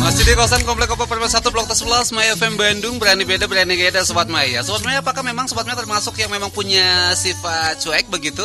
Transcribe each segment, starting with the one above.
Masih di kawasan Komplek Kopo Permen 1 Blok 11 Maya FM Bandung. Berani beda, berani geda Sobat Maya. Sobat Maya, apakah memang Sobat Maya termasuk yang memang punya sifat cuek begitu?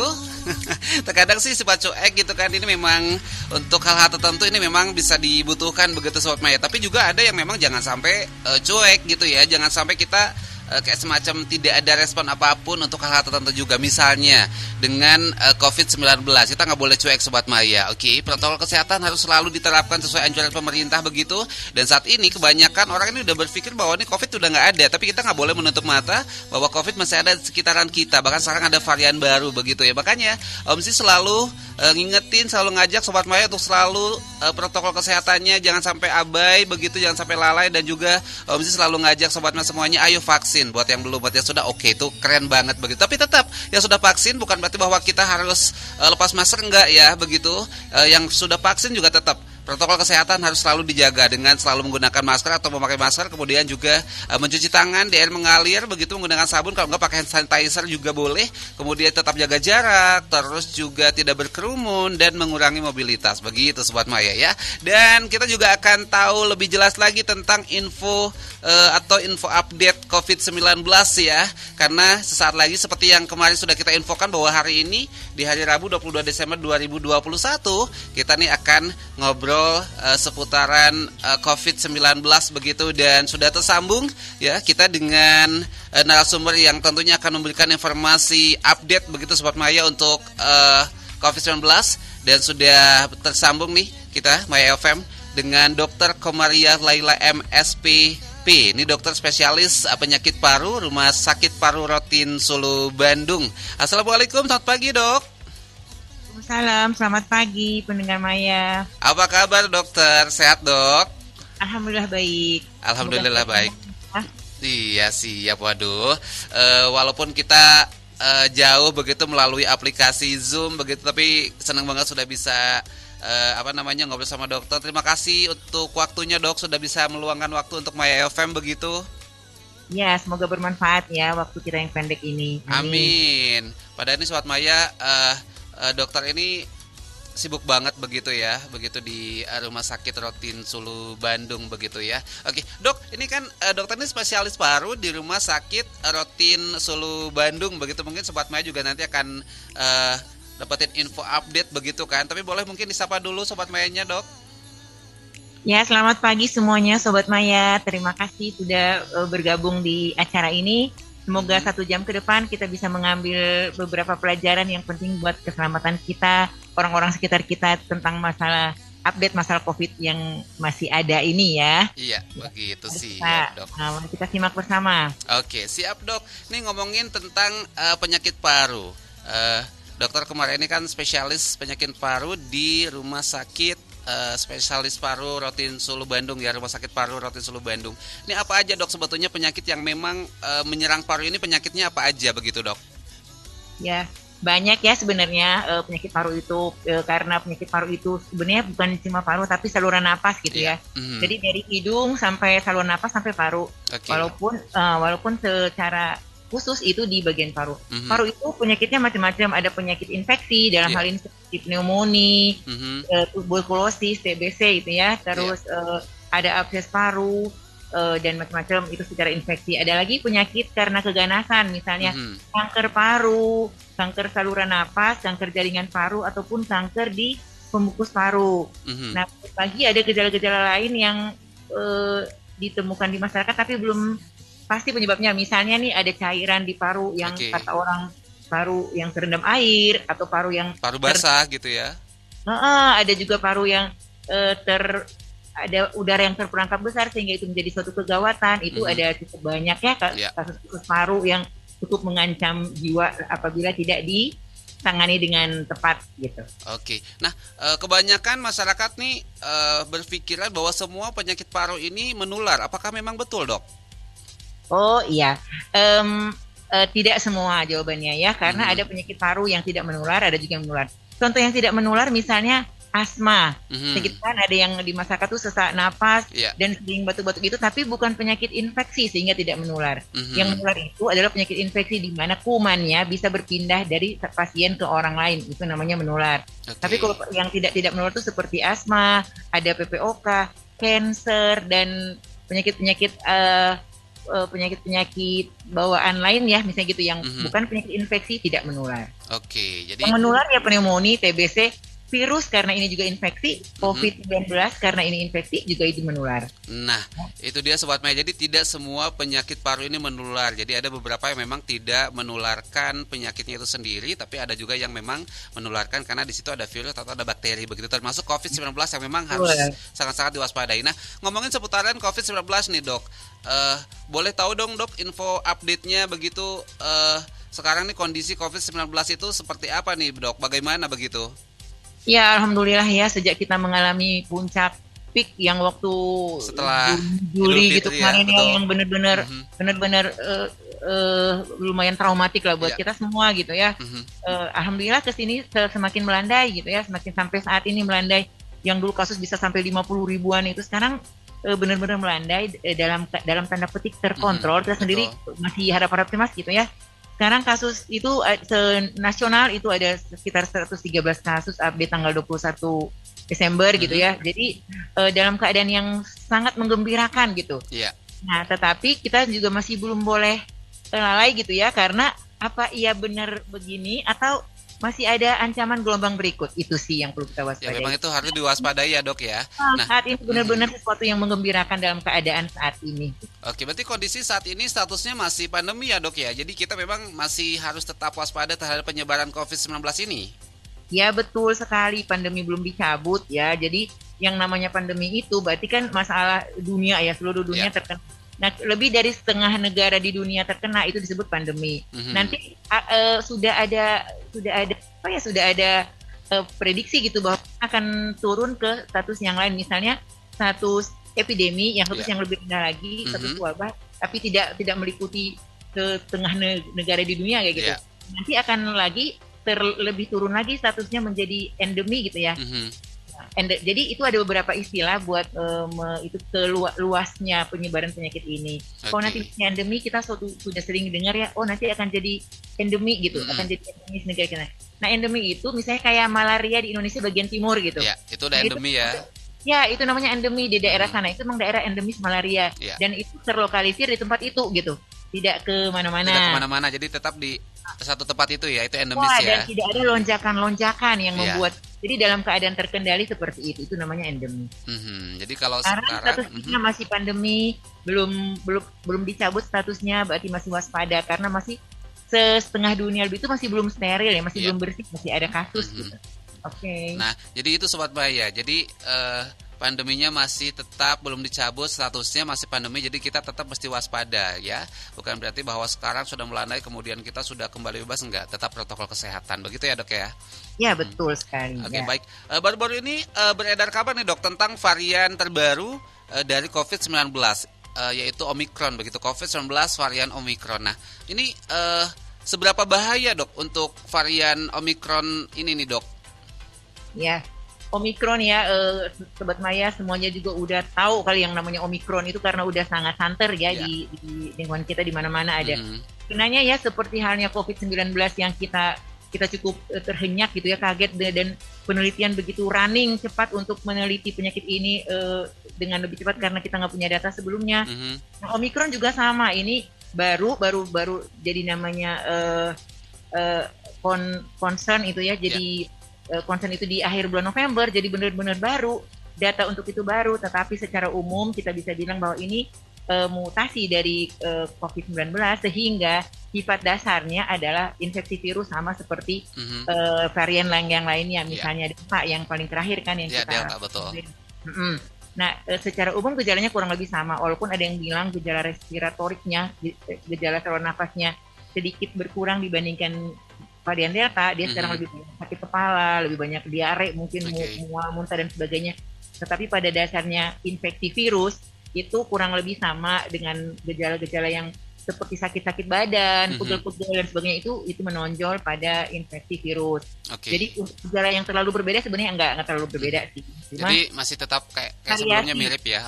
Terkadang sih sifat cuek gitu kan, ini memang untuk hal-hal tertentu ini memang bisa dibutuhkan begitu Sobat Maya. Tapi juga ada yang memang jangan sampai cuek gitu ya. Jangan sampai kita kayak semacam tidak ada respon apapun untuk hal-hal tertentu juga. Misalnya dengan COVID-19, kita nggak boleh cuek Sobat Maya. Oke, protokol kesehatan harus selalu diterapkan sesuai anjuran pemerintah begitu. Dan saat ini kebanyakan orang ini udah berpikir bahwa ini COVID udah nggak ada. Tapi kita nggak boleh menutup mata bahwa COVID masih ada di sekitaran kita. Bahkan sekarang ada varian baru begitu ya. Makanya Om sih selalu ngingetin, selalu ngajak Sobat Maya untuk selalu protokol kesehatannya jangan sampai abai begitu, jangan sampai lalai. Dan juga Om sih selalu ngajak Sobat Maya semuanya, ayo vaksin. Buat yang belum, buat yang sudah, oke, itu keren banget begitu. Tapi tetap yang sudah vaksin bukan berarti bahwa kita harus lepas masker, enggak ya begitu. Yang sudah vaksin juga tetap protokol kesehatan harus selalu dijaga dengan selalu menggunakan masker atau memakai masker, kemudian juga mencuci tangan di air mengalir begitu, menggunakan sabun, kalau enggak pakai hand sanitizer juga boleh. Kemudian tetap jaga jarak, terus juga tidak berkerumun dan mengurangi mobilitas begitu Sobat Maya ya. Dan kita juga akan tahu lebih jelas lagi tentang info atau info update COVID-19 ya. Karena sesaat lagi seperti yang kemarin sudah kita infokan bahwa hari ini di hari Rabu 22 Desember 2021 kita nih akan ngobrol seputaran COVID-19 begitu. Dan sudah tersambung ya kita dengan narasumber yang tentunya akan memberikan informasi update begitu Sobat Maya untuk COVID-19. Dan sudah tersambung nih kita Maya FM dengan Dr. Komariah Laila MSP. Ini dokter spesialis penyakit paru Rumah Sakit Paru Rotin Sulu Bandung. Assalamualaikum, selamat pagi dok. Waalaikumsalam, selamat pagi pendengar Maya. Apa kabar dokter? Sehat dok? Alhamdulillah baik. Alhamdulillah baik. Iya siap, waduh. Walaupun kita jauh begitu melalui aplikasi Zoom begitu, tapi senang banget sudah bisa ngobrol sama dokter. Terima kasih untuk waktunya dok, sudah bisa meluangkan waktu untuk Maya FM begitu. Ya, semoga bermanfaat ya waktu kita yang pendek ini. Amin. Pada ini Sobat Maya, dokter ini sibuk banget begitu ya, begitu di Rumah Sakit Rotin Sulu Bandung begitu ya. Oke, dok, ini kan dokter ini spesialis paru di Rumah Sakit Rotin Sulu Bandung begitu. Mungkin Sobat Maya juga nanti akan dapetin info update begitu kan. Tapi boleh mungkin disapa dulu Sobat Mayanya dok. Ya, selamat pagi semuanya Sobat Maya. Terima kasih sudah bergabung di acara ini. Semoga 1 jam ke depan kita bisa mengambil beberapa pelajaran yang penting buat keselamatan kita, orang-orang sekitar kita, tentang update masalah COVID yang masih ada ini ya. Iya, begitu sih dok. Nah, kita simak bersama. Oke, siap dok. Ini ngomongin tentang penyakit paru. Dokter kemarin ini kan spesialis penyakit paru di Rumah Sakit Spesialis Paru Rotin Sulu Bandung ya, Rumah Sakit Paru Rotin Sulu Bandung. Ini apa aja dok sebetulnya penyakit yang memang menyerang paru ini, penyakitnya apa aja begitu dok? Ya, banyak ya sebenarnya penyakit paru itu, karena penyakit paru itu sebenarnya bukan cuma paru tapi saluran napas gitu ya. Jadi dari hidung sampai saluran napas sampai paru. Okay. Walaupun secara khusus itu di bagian paru. Paru itu penyakitnya macam-macam. Ada penyakit infeksi dalam hal ini seperti pneumonia, tuberkulosis, TBC itu ya. Terus ada abses paru dan macam-macam itu secara infeksi. Ada lagi penyakit karena keganasan, misalnya kanker paru, kanker saluran napas, kanker jaringan paru, ataupun kanker di pembungkus paru. Nah, lagi ada gejala-gejala lain yang ditemukan di masyarakat tapi belum pasti penyebabnya. Misalnya nih ada cairan di paru yang kata orang paru yang terendam air, atau paru yang paru basah gitu ya. Ada juga paru yang ada udara yang terperangkap besar sehingga itu menjadi suatu kegawatan. Itu ada cukup banyak ya kasus paru yang cukup mengancam jiwa apabila tidak ditangani dengan tepat gitu. Oke. Nah, kebanyakan masyarakat nih berpikiran bahwa semua penyakit paru ini menular. Apakah memang betul, dok? Oh iya, tidak semua jawabannya ya, karena ada penyakit paru yang tidak menular, ada juga yang menular. Contoh yang tidak menular misalnya asma. Sedikit kan ada yang di masyarakat tuh sesak napas dan sering batuk-batuk itu, tapi bukan penyakit infeksi sehingga tidak menular. Yang menular itu adalah penyakit infeksi di mana kumannya bisa berpindah dari pasien ke orang lain, itu namanya menular. Tapi kalau yang tidak menular itu seperti asma, ada PPOK, cancer dan penyakit-penyakit penyakit-penyakit bawaan lain ya, misalnya gitu yang bukan penyakit infeksi tidak menular. Oke, jadi yang menular ya pneumonia, TBC, virus karena ini juga infeksi, COVID-19 karena ini infeksi juga itu menular. Nah, itu dia Sobat Maya. Jadi tidak semua penyakit paru ini menular. Jadi ada beberapa yang memang tidak menularkan penyakitnya itu sendiri, tapi ada juga yang memang menularkan karena di situ ada virus atau ada bakteri begitu, termasuk COVID-19 yang memang harus sangat-sangat diwaspadai. Nah, ngomongin seputaran COVID-19 nih, Dok. Boleh tahu dong, Dok, info update-nya begitu sekarang nih kondisi COVID-19 itu seperti apa nih, Dok? Bagaimana begitu? Ya, alhamdulillah ya, sejak kita mengalami puncak peak yang waktu setelah Juli gitu ya, kemarin yang benar-benar lumayan traumatik lah buat kita semua gitu ya. Alhamdulillah kesini semakin melandai gitu ya, semakin sampai saat ini melandai. Yang dulu kasus bisa sampai 50 ribuan itu sekarang benar-benar melandai dalam tanda petik terkontrol. Kita sendiri masih harap-harap cemas gitu ya. Sekarang kasus itu nasional itu ada sekitar 113 kasus update tanggal 21 Desember gitu ya. Jadi dalam keadaan yang sangat menggembirakan gitu. Yeah. Nah, tetapi kita juga masih belum boleh lalai gitu ya, karena apa iya benar begini atau masih ada ancaman gelombang berikut. Itu sih yang perlu kita waspadai. Ya memang itu harus diwaspadai ya, Dok ya. Nah, saat ini benar-benar sesuatu yang menggembirakan dalam keadaan saat ini. Oke, berarti kondisi saat ini statusnya masih pandemi ya, Dok ya. Jadi kita memang masih harus tetap waspada terhadap penyebaran COVID-19 ini. Ya betul sekali, pandemi belum dicabut ya. Jadi yang namanya pandemi itu berarti kan masalah dunia ya, seluruh dunia terkena. Nah, lebih dari setengah negara di dunia terkena, itu disebut pandemi. Nanti sudah ada prediksi gitu bahwa akan turun ke status yang lain, misalnya status epidemi, yang status yang lebih rendah lagi, status wabah, tapi tidak meliputi ke tengah negara di dunia kayak gitu. Nanti akan lagi lebih turun lagi statusnya menjadi endemi gitu ya. Jadi itu ada beberapa istilah buat itu luasnya penyebaran penyakit ini. Kalau nanti endemi, kita sudah sering dengar ya, nanti akan jadi endemi gitu, akan jadi endemi negara kita. Nah, endemi itu misalnya kayak malaria di Indonesia bagian timur gitu. Ya, itu udah endemi ya. Ya, itu namanya endemi di daerah sana. Itu memang daerah endemis malaria. Dan itu terlokalisir di tempat itu gitu. Tidak ke mana-mana. Tidak kemana-mana, jadi tetap di satu tempat itu ya, itu endemis ya. Dan tidak ada lonjakan-lonjakan yang membuat. Jadi dalam keadaan terkendali seperti itu namanya endemi. Jadi kalau sekarang statusnya masih pandemi, belum dicabut statusnya, berarti masih waspada karena masih setengah dunia lebih itu masih belum steril ya, masih belum bersih, masih ada kasus gitu. Oke. Nah, jadi itu Sobat Maya. Jadi pandeminya masih tetap belum dicabut, statusnya masih pandemi, jadi kita tetap mesti waspada ya. Bukan berarti bahwa sekarang sudah melandai kemudian kita sudah kembali bebas, enggak, tetap protokol kesehatan. Begitu ya, Dok ya? Ya, betul sekali. Oke, baik. Baru-baru ini beredar kabar nih, Dok, tentang varian terbaru dari COVID-19 yaitu Omicron begitu. COVID-19 varian Omicron. Nah, ini seberapa bahaya, Dok, untuk varian Omicron ini nih, Dok? Ya. Omikron ya, Sobat Maya semuanya juga udah tahu kali yang namanya Omikron itu karena udah sangat santer ya di lingkungan kita, di mana-mana ada. Sebenarnya ya seperti halnya COVID-19 yang kita cukup terhenyak gitu ya, kaget, dan penelitian begitu running cepat untuk meneliti penyakit ini dengan lebih cepat karena kita nggak punya data sebelumnya. Nah, Omikron juga sama, ini baru jadi namanya concern itu ya, jadi concern itu di akhir bulan November, jadi benar-benar baru, data untuk itu baru, tetapi secara umum kita bisa bilang bahwa ini mutasi dari COVID-19 sehingga sifat dasarnya adalah infeksi virus sama seperti varian yang lainnya, misalnya Delta yang paling terakhir kan yang kita Delta, betul. Nah, secara umum gejalanya kurang lebih sama, walaupun ada yang bilang gejala respiratoriknya, gejala saluran nafasnya sedikit berkurang dibandingkan varian Delta, dia sekarang lebih banyak sakit kepala, lebih banyak diare, mungkin mual, muntah dan sebagainya. Tetapi pada dasarnya infeksi virus itu kurang lebih sama dengan gejala-gejala yang seperti sakit-sakit badan, pegel-pegel dan sebagainya, itu menonjol pada infeksi virus. Jadi gejala yang terlalu berbeda sebenarnya enggak terlalu berbeda sih. Cuma jadi masih tetap kayak sebelumnya mirip ya.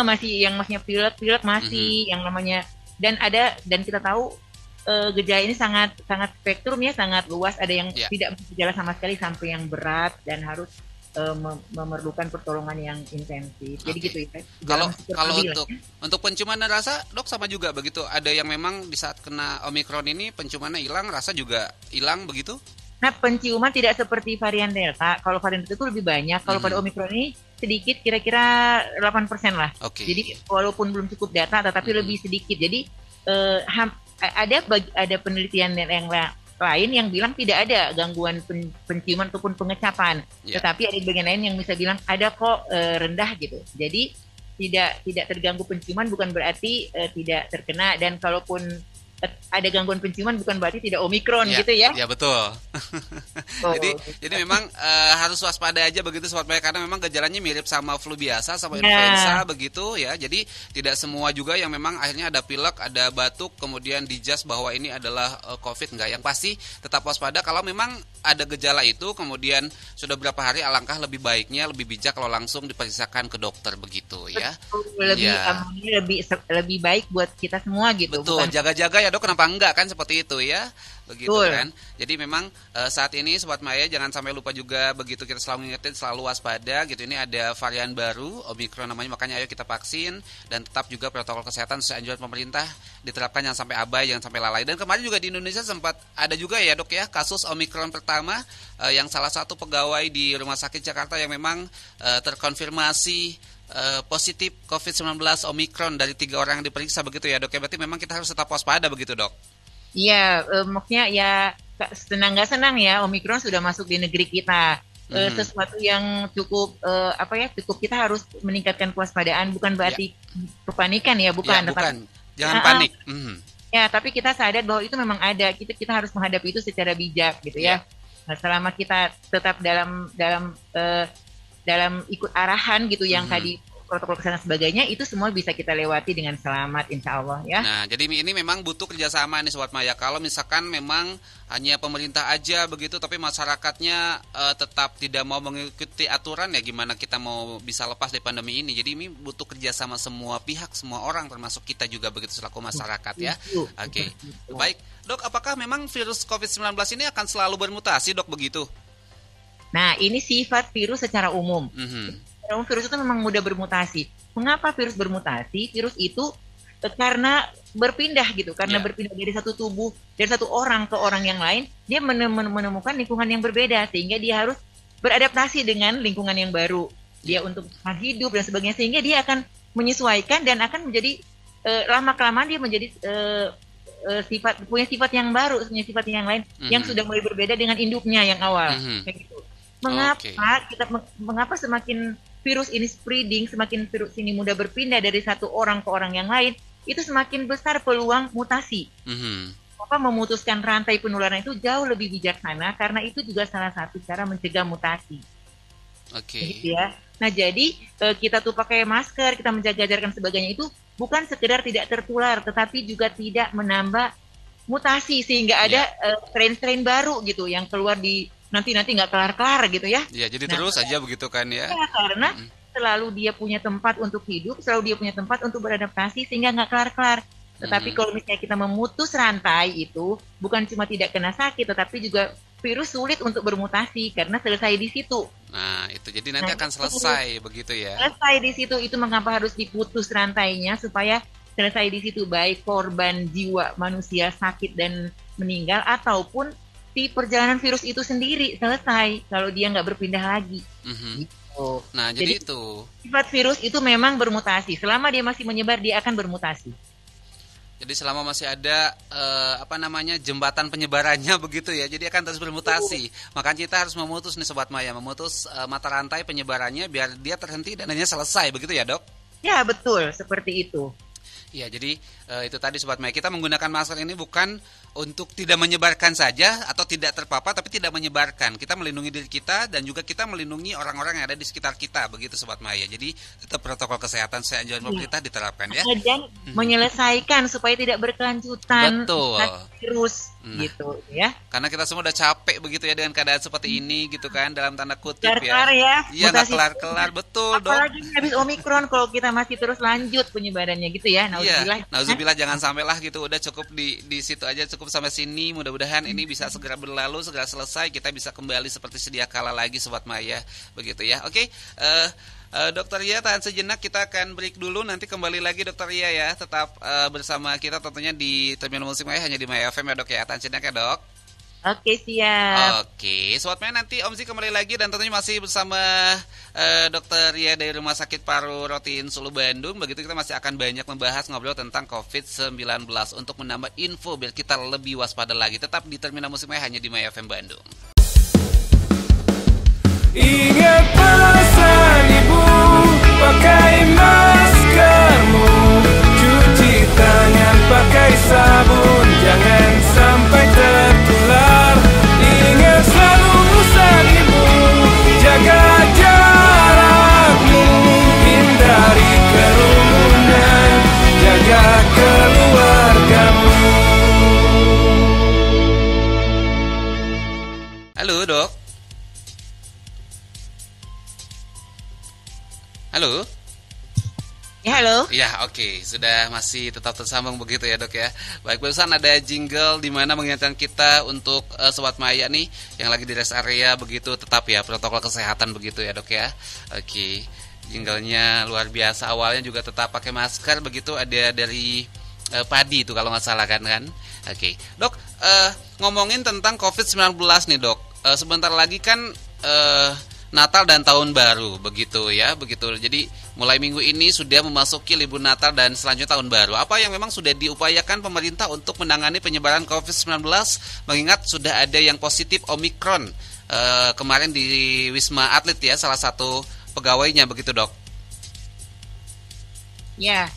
Masih yang maksudnya pilek masih yang namanya, dan kita tahu gejala ini sangat spektrum ya, sangat luas. Ada yang tidak bergejala sama sekali sampai yang berat dan harus memerlukan pertolongan yang intensif. Jadi gitu ya. Kalau untuk penciuman dan rasa, dok sama juga begitu. Ada yang memang di saat kena Omikron ini penciumannya hilang, rasa juga hilang begitu? Nah, penciuman tidak seperti varian Delta. Kalau varian Delta itu lebih banyak. Kalau pada Omikron ini sedikit, kira-kira 8% lah. Jadi walaupun belum cukup data, tetapi lebih sedikit. Jadi ada penelitian yang lain yang bilang tidak ada gangguan penciuman ataupun pengecapan, tetapi ada bagian lain yang bisa bilang ada kok rendah gitu. Jadi tidak terganggu penciuman bukan berarti tidak terkena, dan kalaupun ada gangguan penciuman bukan berarti tidak Omikron gitu ya. Ya betul. Jadi memang harus waspada aja begitu Sobat Maya, karena memang gejalanya mirip sama flu biasa, sama influenza begitu ya. Jadi tidak semua juga yang memang akhirnya ada pilek, ada batuk, kemudian dijudge bahwa ini adalah COVID, enggak. Yang pasti tetap waspada. Kalau memang ada gejala itu kemudian sudah berapa hari, alangkah lebih baiknya, lebih bijak kalau langsung diperiksakan ke dokter begitu ya. Lebih baik buat kita semua gitu. Betul, jaga-jaga ya dok, kenapa enggak kan seperti itu ya, begitu kan. Jadi memang saat ini Sobat Maya jangan sampai lupa juga begitu, kita selalu ngingetin, selalu waspada gitu. Ini ada varian baru Omikron namanya, makanya ayo kita vaksin dan tetap juga protokol kesehatan sesuai anjuran pemerintah diterapkan, jangan sampai abai, jangan sampai lalai. Dan kemarin juga di Indonesia sempat ada juga ya dok ya kasus Omikron pertama yang salah satu pegawai di Rumah Sakit Jakarta yang memang terkonfirmasi positif COVID-19 Omikron dari 3 orang yang diperiksa begitu ya dok ya. Berarti memang kita harus tetap waspada begitu dok. Iya, maksudnya ya senang nggak senang ya Omikron sudah masuk di negeri kita. Sesuatu yang cukup cukup kita harus meningkatkan kewaspadaan, bukan berarti kepanikan ya, bukan. Jangan panik. Ya, tapi kita sadar bahwa itu memang ada. Kita harus menghadapi itu secara bijak gitu ya. Nah, selama kita tetap dalam ikut arahan gitu yang tadi protokol kesehatan sebagainya, itu semua bisa kita lewati dengan selamat insya Allah ya. Nah, jadi ini memang butuh kerjasama nih Sobat Maya. Kalau misalkan memang hanya pemerintah aja begitu, tapi masyarakatnya tetap tidak mau mengikuti aturan, ya gimana kita mau bisa lepas dari pandemi ini. Jadi ini butuh kerjasama semua pihak, semua orang, termasuk kita juga begitu selaku masyarakat ya. Oke. Baik, dok, apakah memang virus COVID-19 ini akan selalu bermutasi dok begitu? Nah, ini sifat virus secara umum. Virus itu memang mudah bermutasi. Mengapa virus bermutasi? Virus itu karena berpindah gitu, karena berpindah dari satu tubuh, dari satu orang ke orang yang lain, dia menemukan lingkungan yang berbeda, sehingga dia harus beradaptasi dengan lingkungan yang baru. Dia untuk hidup dan sebagainya, sehingga dia akan menyesuaikan dan akan menjadi lama-kelamaan dia menjadi punya sifat yang baru, punya sifat yang lain yang sudah mulai berbeda dengan induknya yang awal. Kayak gitu. Mengapa semakin virus ini spreading, semakin virus ini mudah berpindah dari satu orang ke orang yang lain, itu semakin besar peluang mutasi. Memutuskan rantai penularan itu jauh lebih bijaksana, karena itu juga salah satu cara mencegah mutasi. Gitu ya. Nah, jadi kita tuh pakai masker, kita menjaga jarak dan sebagainya, itu bukan sekedar tidak tertular, tetapi juga tidak menambah mutasi, sehingga ada strain-strain baru gitu yang keluar di nanti nggak kelar-kelar gitu ya. Ya, jadi terus aja begitu kan ya. Karena selalu dia punya tempat untuk hidup, selalu dia punya tempat untuk beradaptasi, sehingga nggak kelar-kelar. Tetapi kalau misalnya kita memutus rantai itu, bukan cuma tidak kena sakit, tetapi juga virus sulit untuk bermutasi karena selesai di situ. Nah, itu jadi nanti akan selesai begitu ya. Selesai di situ, itu mengapa harus diputus rantainya, supaya selesai di situ, baik korban jiwa manusia sakit dan meninggal, ataupun di perjalanan virus itu sendiri selesai kalau dia nggak berpindah lagi. Gitu. Nah, jadi itu sifat virus itu memang bermutasi. Selama dia masih menyebar, dia akan bermutasi. Jadi selama masih ada jembatan penyebarannya begitu ya, jadi akan terus bermutasi. Makanya kita harus memutus nih Sobat Maya, memutus mata rantai penyebarannya biar dia terhenti dan hanya selesai begitu ya dok? Ya, betul, seperti itu. Ya, jadi itu tadi Sobat Maya, kita menggunakan masker ini bukan untuk tidak menyebarkan saja atau tidak terpapar, tapi tidak menyebarkan. Kita melindungi diri kita dan juga kita melindungi orang-orang yang ada di sekitar kita, begitu Sobat Maya. Jadi tetap protokol kesehatan sesuai anjuran pemerintah diterapkan ya. Dan menyelesaikan supaya tidak berkelanjutan. Betul. Virus gitu ya. Karena kita semua udah capek begitu ya dengan keadaan seperti ini gitu kan, dalam tanda kutip kelar ya. Iya, nggak kelar-kelar, betul dong. Apalagi habis Omikron kalau kita masih terus lanjut penyebarannya gitu ya. ya. Nauzubillah. Iya, nauzubillah jangan sampailah gitu. Udah cukup di situ aja, cukup sampai sini. Mudah-mudahan ini bisa segera berlalu, segera selesai. Kita bisa kembali seperti sedia kala lagi Sobat Maya. Begitu ya. Oke, Dokter Ria tahan sejenak, kita akan break dulu. Nanti kembali lagi Dokter Ria ya. Tetap bersama kita tentunya di Terminal Musik Maya, hanya di Maya FM ya Dok ya. Tahan sejenak ya Dok. Oke, siap. Oke, Sobat Maya, nanti Om Zi kembali lagi dan tentunya masih bersama Dokter Ria dari Rumah Sakit Paru Rotin Sulu Bandung. Begitu kita masih akan banyak membahas ngobrol tentang COVID-19 untuk menambah info biar kita lebih waspada lagi. Tetap di Terminal Musik Maya, hanya di Maya FM Bandung. Ingat pesan ibu, pakai maskermu, cuci tangan pakai sabun, jangan sampai tertular. Ingat selalu pesan ibu, jaga jarakmu, hindari kerumunan, jaga keluargamu. Halo Dok. Halo. Ya, halo. Ya, oke. Sudah masih tetap tersambung begitu ya, Dok ya. Baik, barusan ada jingle di mana mengingatkan kita untuk Sobat Maya nih yang lagi di rest area begitu, tetap ya protokol kesehatan begitu ya, Dok ya. Oke. Jinglenya luar biasa. Awalnya juga tetap pakai masker begitu, ada dari Padi itu kalau nggak salah kan. Oke. Dok, ngomongin tentang COVID-19 nih, Dok. Sebentar lagi kan Natal dan Tahun Baru begitu ya, begitu. Jadi mulai minggu ini sudah memasuki libur Natal dan selanjutnya Tahun Baru. Apa yang memang sudah diupayakan pemerintah untuk menangani penyebaran COVID-19 mengingat sudah ada yang positif Omikron kemarin di Wisma Atlet ya, salah satu pegawainya begitu, Dok? Ya,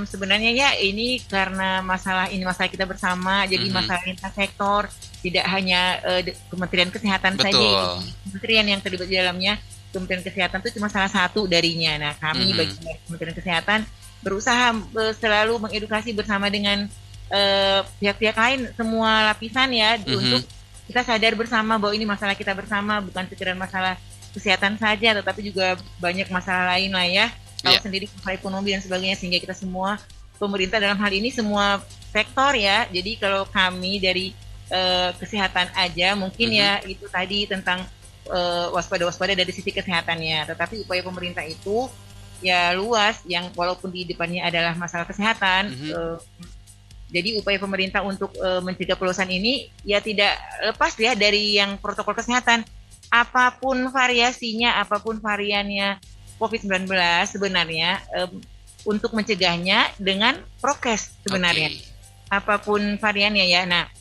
sebenarnya ya ini karena masalah kita bersama, jadi masalah lintas sektor. Tidak hanya Kementerian Kesehatan Betul. saja, kementerian yang terlibat di dalamnya. Kementerian Kesehatan itu cuma salah satu darinya. Nah, kami bagi Kementerian Kesehatan berusaha selalu mengedukasi bersama dengan pihak-pihak lain, semua lapisan ya, untuk kita sadar bersama bahwa ini masalah kita bersama, bukan sekedar masalah kesehatan saja, tetapi juga banyak masalah lain lah ya. Tahu sendiri masalah ekonomi dan sebagainya, sehingga kita semua, pemerintah dalam hal ini semua sektor ya. Jadi kalau kami dari kesehatan aja mungkin ya itu tadi tentang waspada dari sisi kesehatannya, tetapi upaya pemerintah itu ya luas, yang walaupun di depannya adalah masalah kesehatan. Jadi upaya pemerintah untuk mencegah perluasan ini ya tidak lepas ya dari yang protokol kesehatan, apapun variasinya, apapun variannya COVID-19 sebenarnya, untuk mencegahnya dengan prokes sebenarnya. Apapun variannya ya. Nah,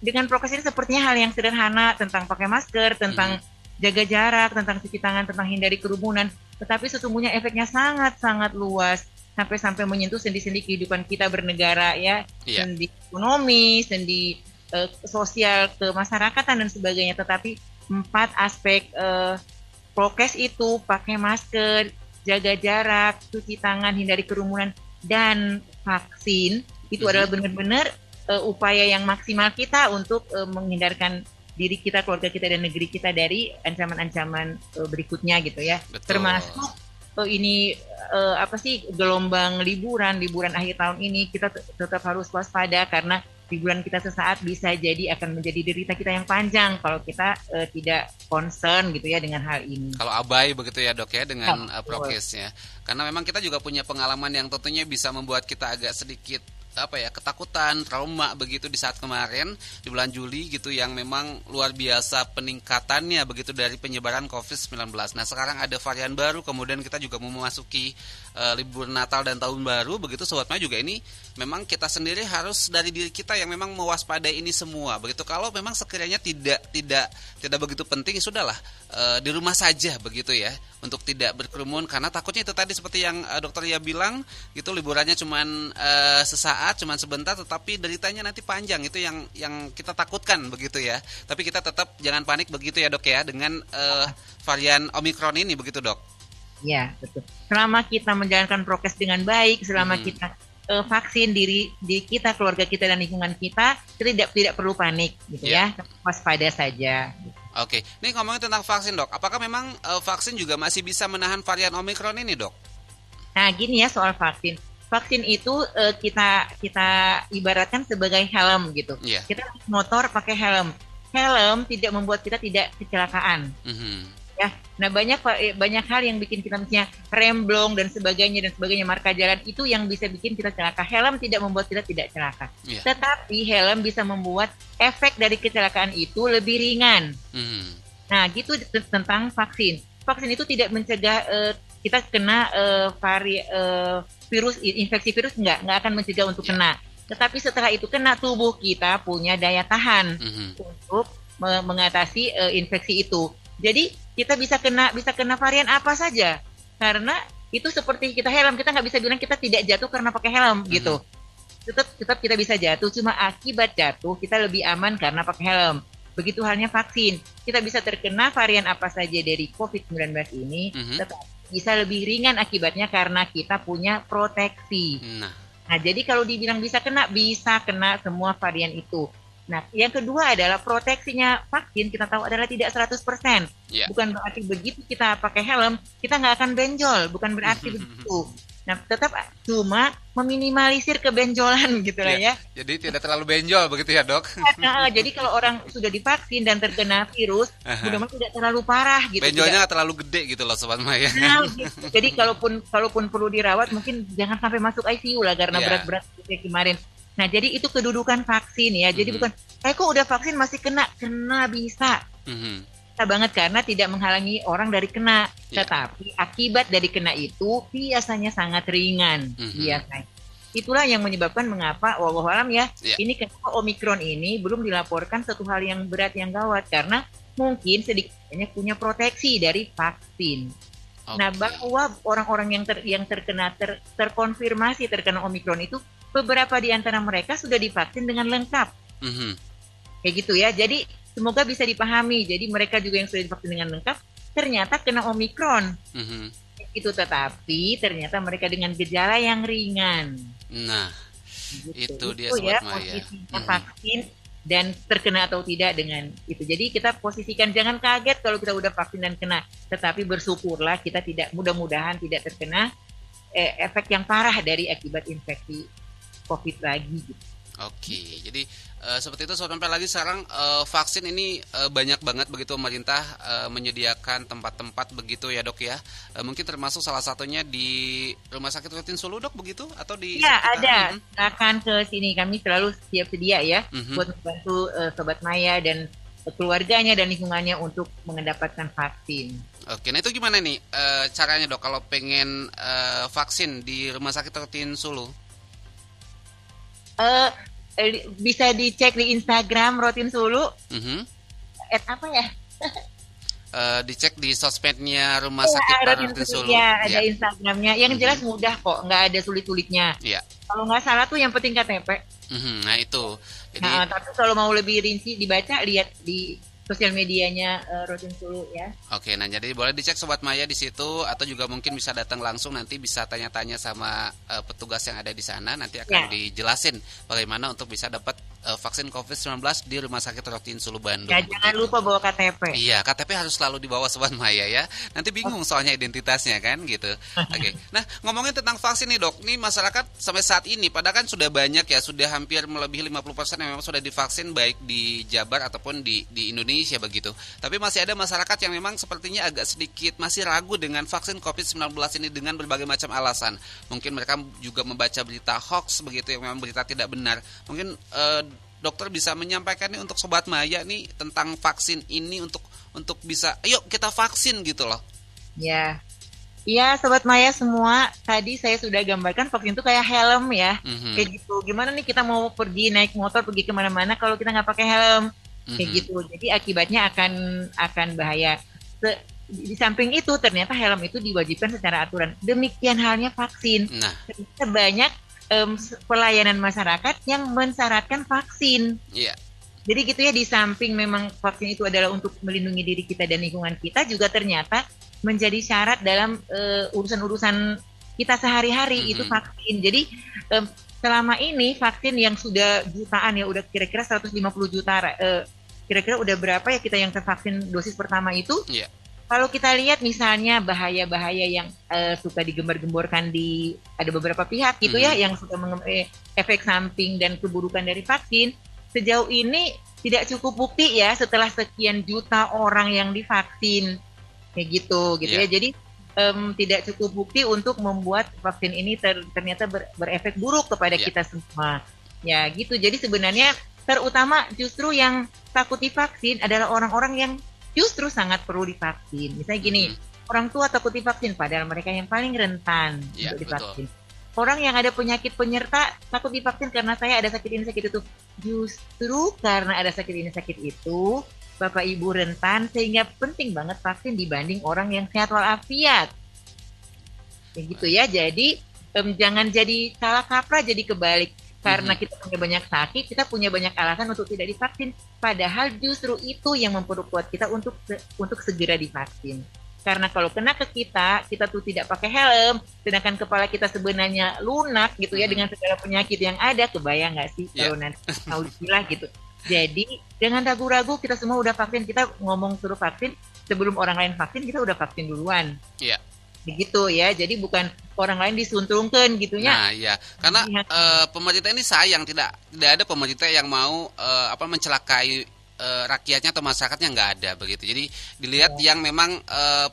dengan prokes ini sepertinya hal yang sederhana tentang pakai masker, tentang jaga jarak, tentang cuci tangan, tentang hindari kerumunan. Tetapi sesungguhnya efeknya sangat-sangat luas, sampai menyentuh sendi-sendi kehidupan kita bernegara ya, sendi ekonomi, sendi sosial, kemasyarakatan dan sebagainya. Tetapi 4 aspek prokes itu, pakai masker, jaga jarak, cuci tangan, hindari kerumunan, dan vaksin, itu adalah benar-benar upaya yang maksimal kita untuk menghindarkan diri kita, keluarga kita, dan negeri kita dari ancaman-ancaman berikutnya gitu ya. Betul. Termasuk ini gelombang liburan akhir tahun ini, kita tetap harus waspada karena liburan kita sesaat bisa jadi akan menjadi derita kita yang panjang kalau kita tidak concern gitu ya dengan hal ini. Kalau abai begitu ya, Dok ya, dengan prokesnya. Karena memang kita juga punya pengalaman yang tentunya bisa membuat kita agak sedikit ketakutan, trauma begitu di saat kemarin di bulan Juli gitu, yang memang luar biasa peningkatannya begitu dari penyebaran COVID-19. Nah, sekarang ada varian baru, kemudian kita juga mau memasuki libur Natal dan Tahun Baru begitu. Sobat Maya juga ini memang kita sendiri harus dari diri kita yang memang mewaspadai ini semua begitu. Kalau memang sekiranya tidak begitu penting, sudahlah di rumah saja begitu ya, untuk tidak berkerumun, karena takutnya itu tadi seperti yang Dokter Ria bilang gitu, liburannya cuman sesaat, cuman sebentar, tetapi deritanya nanti panjang. Itu yang kita takutkan begitu ya. Tapi kita tetap jangan panik begitu ya, Dok ya, dengan varian Omikron ini begitu, Dok. Ya, betul. Selama kita menjalankan prokes dengan baik, selama kita vaksin diri kita, keluarga kita, dan lingkungan kita tidak perlu panik gitu ya. Waspada saja. Oke, ini ngomongin tentang vaksin, Dok. Apakah memang vaksin juga masih bisa menahan varian Omikron ini, Dok? Nah, gini ya soal vaksin. vaksin itu kita ibaratkan sebagai helm gitu. Yeah. Kita motor pakai helm. Helm tidak membuat kita tidak kecelakaan. Ya, nah banyak hal yang bikin kita misalnya remblong dan sebagainya marka jalan itu yang bisa bikin kita celaka. Helm tidak membuat kita tidak celaka, tetapi helm bisa membuat efek dari kecelakaan itu lebih ringan. Nah, gitu tentang vaksin. Vaksin itu tidak mencegah kita kena virus, infeksi virus nggak akan mencegah untuk kena. Tetapi setelah itu kena, tubuh kita punya daya tahan untuk mengatasi infeksi itu. Jadi kita bisa kena varian apa saja, karena itu seperti kita helm, kita nggak bisa bilang kita tidak jatuh karena pakai helm gitu. Tetap kita bisa jatuh, cuma akibat jatuh kita lebih aman karena pakai helm. Begitu halnya vaksin, kita bisa terkena varian apa saja dari COVID-19 ini, tetapi bisa lebih ringan akibatnya karena kita punya proteksi. Nah, jadi kalau dibilang bisa kena semua varian itu. Nah, yang kedua adalah proteksinya vaksin kita tahu adalah tidak 100%. Bukan berarti begitu kita pakai helm, kita nggak akan benjol. Bukan berarti begitu. Nah, tetap cuma meminimalisir kebenjolan gitu lah ya. Jadi tidak terlalu benjol begitu ya, Dok? Nah, jadi kalau orang sudah divaksin dan terkena virus, mudah-mudahan tidak terlalu parah gitu. Benjolnya nggak terlalu gede gitu loh, Sobat Maya. Nah, gitu. Jadi kalaupun perlu dirawat, mungkin jangan sampai masuk ICU lah karena berat-berat seperti kemarin. Nah, jadi itu kedudukan vaksin ya. Jadi bukan, kok udah vaksin masih kena bisa. Bisa banget karena tidak menghalangi orang dari kena. Tetapi akibat dari kena itu biasanya sangat ringan. Biasanya. Itulah yang menyebabkan mengapa, wallahualam ya, ini kenapa Omikron ini belum dilaporkan satu hal yang berat yang gawat. Karena mungkin sedikitnya punya proteksi dari vaksin. Nah, bahwa orang-orang yang terkonfirmasi terkena Omikron itu, beberapa di antara mereka sudah divaksin dengan lengkap. Kayak gitu ya. Jadi semoga bisa dipahami. Jadi mereka juga yang sudah divaksin dengan lengkap ternyata kena Omikron. Itu tetapi ternyata mereka dengan gejala yang ringan. Nah, gitu. Itu dia Sobat Maya. Posisinya vaksin dan terkena atau tidak dengan itu. Jadi kita posisikan, jangan kaget kalau kita udah vaksin dan kena. Tetapi bersyukurlah kita tidak, mudah-mudahan tidak terkena efek yang parah dari akibat infeksi COVID lagi gitu. Oke, jadi seperti itu sampai lagi sekarang vaksin ini banyak banget begitu pemerintah menyediakan tempat-tempat begitu ya, Dok ya. Mungkin termasuk salah satunya di Rumah Sakit Rutin Sulu, Dok, begitu atau di ada. Silakan ke sini, kami selalu siap sedia ya buat membantu Sobat Maya dan keluarganya dan lingkungannya untuk mendapatkan vaksin. Oke, nah itu gimana nih caranya, Dok, kalau pengen vaksin di Rumah Sakit Rutin Sulu? Bisa dicek di Instagram Rutin Sulu. Apa ya? Dicek di sosmednya Rumah Sakit Rutin Sulu. Ya, ada Instagramnya. Yang jelas mudah kok, nggak ada sulit-sulitnya. Kalau nggak salah tuh yang penting KTP. Nah itu. Jadi, tapi kalau mau lebih rinci dibaca, lihat di sosial medianya Rutin Sulu ya. Oke, nah jadi boleh dicek Sobat Maya di situ, atau juga mungkin bisa datang langsung, nanti bisa tanya-tanya sama petugas yang ada di sana, nanti akan dijelasin bagaimana untuk bisa dapat vaksin COVID-19 di Rumah Sakit Rutin Sulu Bandung. Ya, jangan lupa bawa KTP. Iya, KTP harus selalu dibawa Sobat Maya ya. Nanti bingung soalnya identitasnya kan gitu. Oke. Nah, ngomongin tentang vaksin nih, Dok. Nih masyarakat sampai saat ini padahal kan sudah banyak ya, sudah hampir melebihi 50% yang memang sudah divaksin baik di Jabar ataupun di Indonesia begitu. Tapi masih ada masyarakat yang memang sepertinya agak sedikit masih ragu dengan vaksin COVID-19 ini dengan berbagai macam alasan. Mungkin mereka juga membaca berita hoax begitu yang memang berita tidak benar. Mungkin dokter bisa menyampaikan nih untuk Sobat Maya nih tentang vaksin ini untuk bisa ayo kita vaksin gitu loh. Ya. Iya, Sobat Maya semua, tadi saya sudah gambarkan vaksin itu kayak helm ya. Kayak gitu. Gimana nih kita mau pergi naik motor pergi kemana-mana kalau kita nggak pakai helm? Kayak gitu. Jadi akibatnya akan bahaya. Di samping itu ternyata helm itu diwajibkan secara aturan. Demikian halnya vaksin. Ternyata banyak pelayanan masyarakat yang mensyaratkan vaksin. Jadi gitu ya, di samping memang vaksin itu adalah untuk melindungi diri kita dan lingkungan kita, juga ternyata menjadi syarat dalam urusan-urusan kita sehari-hari itu vaksin. Jadi selama ini vaksin yang sudah jutaan ya, udah kira-kira 150 juta, kira-kira udah berapa ya kita yang tervaksin dosis pertama itu? kalau kita lihat misalnya bahaya-bahaya yang suka digembar-gemborkan di ada beberapa pihak gitu ya yang suka efek samping dan keburukan dari vaksin, sejauh ini tidak cukup bukti ya setelah sekian juta orang yang divaksin kayak gitu ya. Jadi tidak cukup bukti untuk membuat vaksin ini ternyata berefek buruk kepada kita semua. Ya gitu. Jadi sebenarnya terutama justru yang takut divaksin adalah orang-orang yang justru sangat perlu divaksin. Misalnya gini, orang tua takut divaksin padahal mereka yang paling rentan untuk divaksin. Betul. Orang yang ada penyakit penyerta takut divaksin karena saya ada sakit ini sakit itu. Justru karena ada sakit ini sakit itu, Bapak Ibu rentan sehingga penting banget vaksin dibanding orang yang sehat walafiat. Kayak gitu ya. Jadi jangan jadi salah kaprah jadi kebalik. Karena kita punya banyak sakit, kita punya banyak alasan untuk tidak divaksin. Padahal justru itu yang memperkuat kita untuk segera divaksin. Karena kalau kena ke kita tuh tidak pakai helm, sedangkan kepala kita sebenarnya lunak gitu ya dengan segala penyakit yang ada. Kebayang nggak sih kalau nanti naudzubillah gitu. Jadi jangan ragu-ragu, kita semua udah vaksin. Kita ngomong suruh vaksin, sebelum orang lain vaksin kita udah vaksin duluan. Iya. Begitu ya, jadi bukan orang lain disuntrungkan gitunya. Nah ya, karena pemerintah ini sayang tidak ada pemerintah yang mau mencelakai rakyatnya atau masyarakatnya, nggak ada begitu. Jadi dilihat yang memang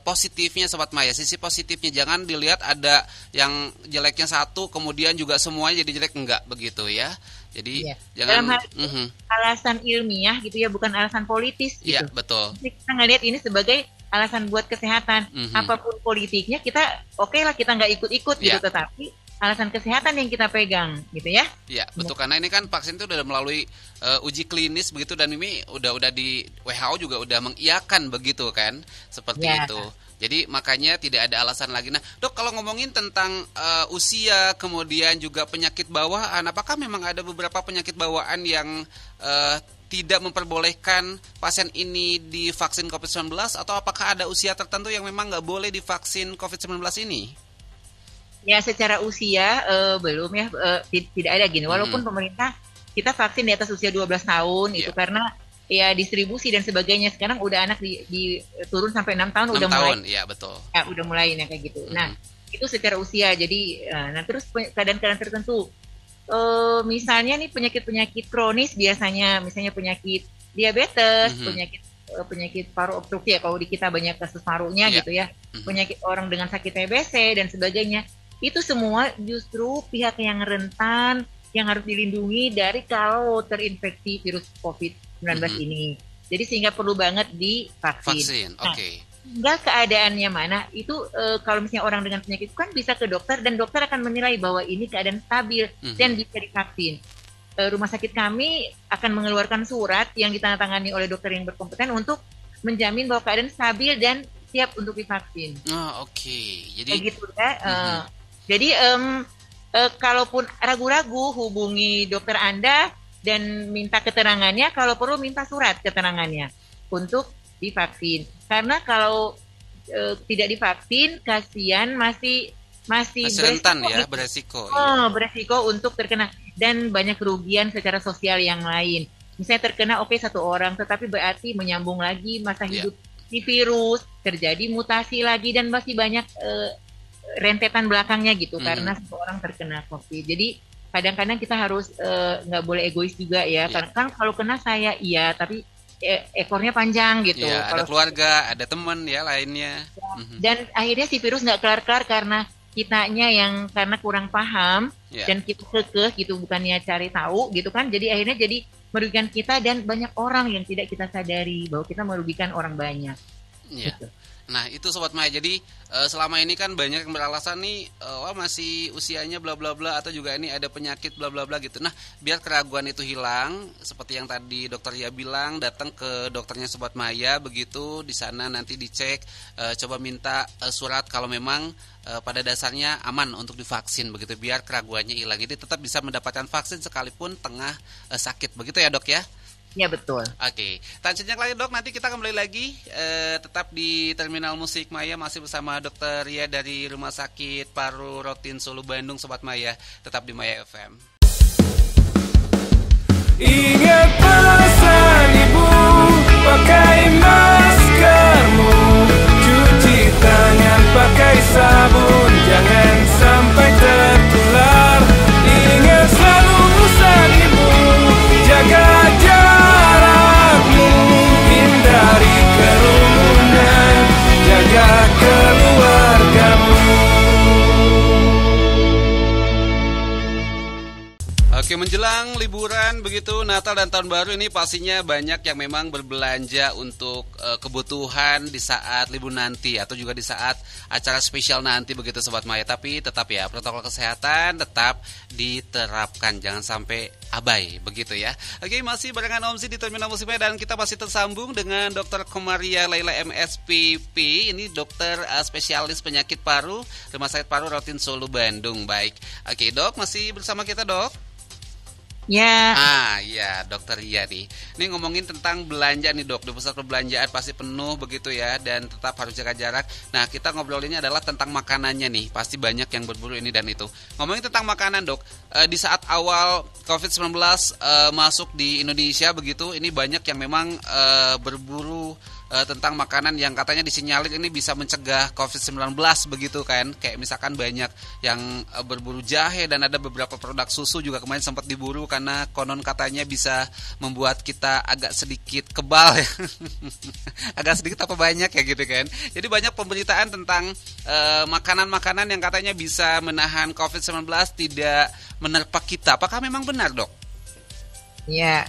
positifnya Sobat Maya, sisi positifnya, jangan dilihat ada yang jeleknya satu kemudian juga semuanya jadi jelek, enggak begitu ya. Jadi jangan dalam alasan ilmiah gitu ya, bukan alasan politis gitu. Iya, betul. Jadi kita ngelihat ini sebagai alasan buat kesehatan. Apapun politiknya kita lah kita nggak ikut-ikut gitu, tetapi alasan kesehatan yang kita pegang gitu ya. Iya, betul, karena ini kan vaksin itu udah melalui uji klinis begitu, dan ini udah di WHO juga udah mengiyakan begitu kan, seperti itu. Jadi makanya tidak ada alasan lagi. Nah, Dok, kalau ngomongin tentang usia kemudian juga penyakit bawaan, apakah memang ada beberapa penyakit bawaan yang tidak memperbolehkan pasien ini divaksin COVID-19, atau apakah ada usia tertentu yang memang nggak boleh divaksin COVID-19 ini? Ya, secara usia belum ya, tidak ada gini. Walaupun pemerintah kita vaksin di atas usia 12 tahun itu karena ya distribusi dan sebagainya. Sekarang udah anak turun sampai 6 tahun 6 udah tahun, mulai. Iya betul. Ya, udah mulai ya kayak gitu. Nah, itu secara usia. Jadi nah terus keadaan-keadaan tertentu. Misalnya nih penyakit-penyakit kronis biasanya, misalnya penyakit diabetes, penyakit paru obstruksi ya, kalau di kita banyak kasus parunya gitu ya, penyakit orang dengan sakit TBC dan sebagainya, itu semua justru pihak yang rentan yang harus dilindungi dari kalau terinfeksi virus COVID-19 ini. Jadi sehingga perlu banget divaksin. Vaksin, oke. Enggak keadaannya mana itu kalau misalnya orang dengan penyakit itu kan bisa ke dokter dan dokter akan menilai bahwa ini keadaan stabil dan bisa divaksin. Rumah sakit kami akan mengeluarkan surat yang ditandatangani oleh dokter yang berkompeten untuk menjamin bahwa keadaan stabil dan siap untuk divaksin. Oke. Jadi kayak gitu ya. Jadi kalaupun ragu-ragu hubungi dokter Anda dan minta keterangannya, kalau perlu minta surat keterangannya untuk divaksin. Karena kalau tidak divaksin, kasihan masih rentan ya, beresiko. Beresiko untuk terkena dan banyak kerugian secara sosial yang lain. Misalnya terkena satu orang, tetapi berarti menyambung lagi masa hidup si virus, terjadi mutasi lagi dan masih banyak rentetan belakangnya gitu karena seseorang terkena COVID. Jadi kadang-kadang kita harus nggak boleh egois juga ya. Karena kan kalau kena saya tapi ekornya panjang gitu. Ada keluarga, ada teman ya lainnya. Dan akhirnya si virus nggak kelar-kelar karena kitanya yang karena kurang paham dan kita kekeh gitu, bukannya cari tahu gitu kan. Jadi akhirnya jadi merugikan kita dan banyak orang yang tidak kita sadari bahwa kita merugikan orang banyak. Gitu. Nah itu Sobat Maya, jadi selama ini kan banyak yang beralasan nih masih usianya bla bla bla, atau juga ini ada penyakit bla bla bla gitu. Nah biar keraguan itu hilang, seperti yang tadi Dokter Lia bilang, datang ke dokternya Sobat Maya begitu, di sana nanti dicek, coba minta surat kalau memang pada dasarnya aman untuk divaksin begitu, biar keraguannya hilang. Jadi tetap bisa mendapatkan vaksin sekalipun tengah sakit begitu ya Dok ya? Ya betul. Oke, selanjutnya lagi Dok, nanti kita kembali lagi tetap di Terminal Musik Maya, masih bersama Dokter Ria dari Rumah Sakit Paru Rotin Solo Bandung. Sobat Maya, tetap di Maya FM. Ingat pesan ibu, pakai maskermu. sabun, jangan sampai tertular. Ingat selalu pesan ibu, jaga jarakmu, hindari kerumunan, jaga keluargamu. Oke, menjelang liburan begitu Natal dan Tahun Baru ini pastinya banyak yang memang berbelanja untuk kebutuhan di saat libur nanti atau juga di saat acara spesial nanti begitu Sobat Maya. Tapi tetap ya protokol kesehatan tetap diterapkan, jangan sampai abai begitu ya. Oke, masih barengan Om Zi di Terminal Musik Maya dan kita masih tersambung dengan Dr. Komaria Laila MSPP. Ini dokter spesialis penyakit paru Rumah Sakit Paru Rotin Solo Bandung. Baik. Oke, Dok, masih bersama kita, Dok? Ya. Ya, dokter Ria nih. Ini ngomongin tentang belanja nih, Dok. Di pusat perbelanjaan pasti penuh begitu ya, dan tetap harus jaga jarak. Nah, kita ngobrolinnya adalah tentang makanannya nih. Pasti banyak yang berburu ini dan itu. Ngomongin tentang makanan, Dok. Di saat awal COVID-19 masuk di Indonesia begitu, ini banyak yang memang berburu tentang makanan yang katanya disinyalir ini bisa mencegah COVID-19 begitu kan. Kayak misalkan banyak yang berburu jahe dan ada beberapa produk susu juga kemarin sempat diburu karena konon katanya bisa membuat kita agak sedikit kebal ya. Agak sedikit apa banyak ya gitu kan. Jadi banyak pemberitaan tentang makanan-makanan yang katanya bisa menahan COVID-19 tidak menerpa kita. Apakah memang benar, Dok? Ya,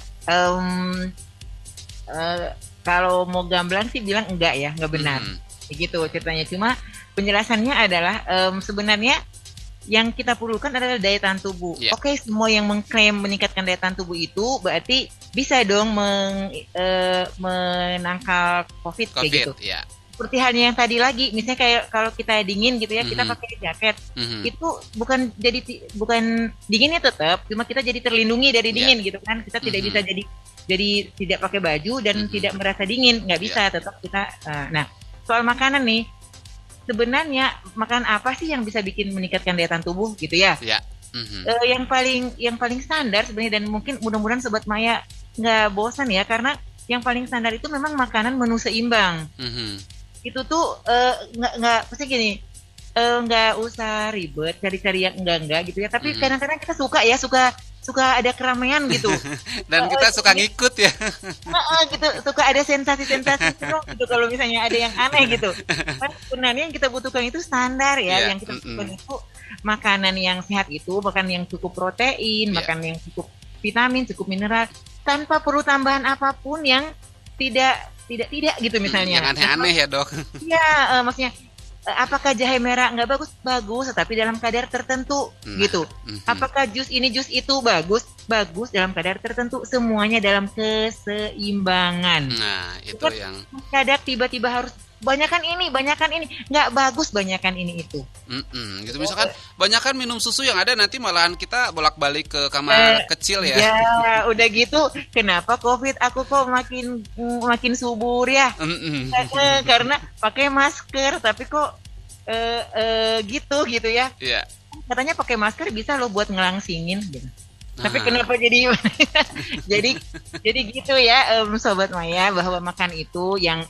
kalau mau gamblang sih bilang enggak ya, enggak benar. Begitu ceritanya. Cuma penjelasannya adalah sebenarnya yang kita perlukan adalah daya tahan tubuh. Yeah. Oke, semua yang mengklaim meningkatkan daya tahan tubuh itu berarti bisa dong menangkal COVID kayak gitu. Yeah. Seperti halnya yang tadi lagi, misalnya kayak kalau kita dingin gitu ya, kita pakai jaket. Itu bukan dinginnya tetap, cuma kita jadi terlindungi dari dingin gitu kan. Kita tidak bisa jadi tidak pakai baju dan tidak merasa dingin, nggak bisa, tetap kita. Nah, soal makanan nih, sebenarnya makan apa sih yang bisa bikin meningkatkan daya tahan tubuh gitu ya? Yang paling standar sebenarnya, dan mungkin mudah-mudahan Sobat Maya nggak bosan ya, karena yang paling standar itu memang makanan menu seimbang. Itu tuh nggak pasti gini, nggak usah ribet cari-cari yang enggak gitu ya. Tapi kadang-kadang kita suka ada keramaian gitu. Dan kita suka ngikut ya. Gitu, suka ada sensasi-sensasi gitu kalau misalnya ada yang aneh gitu. Kan sebenarnya yang kita butuhkan itu standar ya. Yang kita butuhkan itu makanan yang sehat, itu makan yang cukup protein, makan yang cukup vitamin, cukup mineral, tanpa perlu tambahan apapun yang tidak gitu misalnya. Yang aneh-aneh ya, Dok. Iya, maksudnya apakah jahe merah nggak bagus, tetapi dalam kadar tertentu gitu. Apakah jus ini jus itu bagus dalam kadar tertentu, semuanya dalam keseimbangan. Nah, itu kan yang kadar tiba-tiba harus banyakan ini, nggak bagus banyakan ini itu. Gitu misalkan banyakan minum susu yang ada nanti malahan kita bolak-balik ke kamar kecil ya. Ya, udah gitu kenapa COVID aku kok makin subur ya? Karena pakai masker tapi kok gitu ya. Iya. Katanya pakai masker bisa loh buat ngelangsingin gitu. Tapi kenapa jadi jadi gitu ya, Sobat Maya, bahwa makan itu yang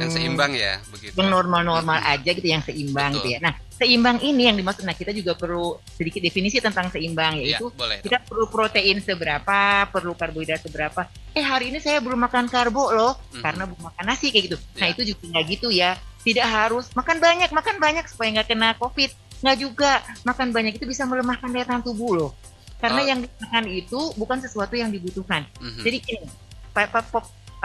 seimbang ya, begitu. Yang normal-normal aja gitu, yang seimbang. Betul. Gitu ya. Nah, seimbang ini yang dimaksud. Nah, kita juga perlu sedikit definisi tentang seimbang, yaitu kita perlu protein seberapa, perlu karbohidrat seberapa. Hari ini saya belum makan karbo loh, karena belum makan nasi kayak gitu. Nah, itu juga nggak gitu ya. Tidak harus makan banyak supaya nggak kena COVID. Nggak juga, makan banyak itu bisa melemahkan daya tahan tubuh loh. Karena yang dimakan itu bukan sesuatu yang dibutuhkan. Jadi ini,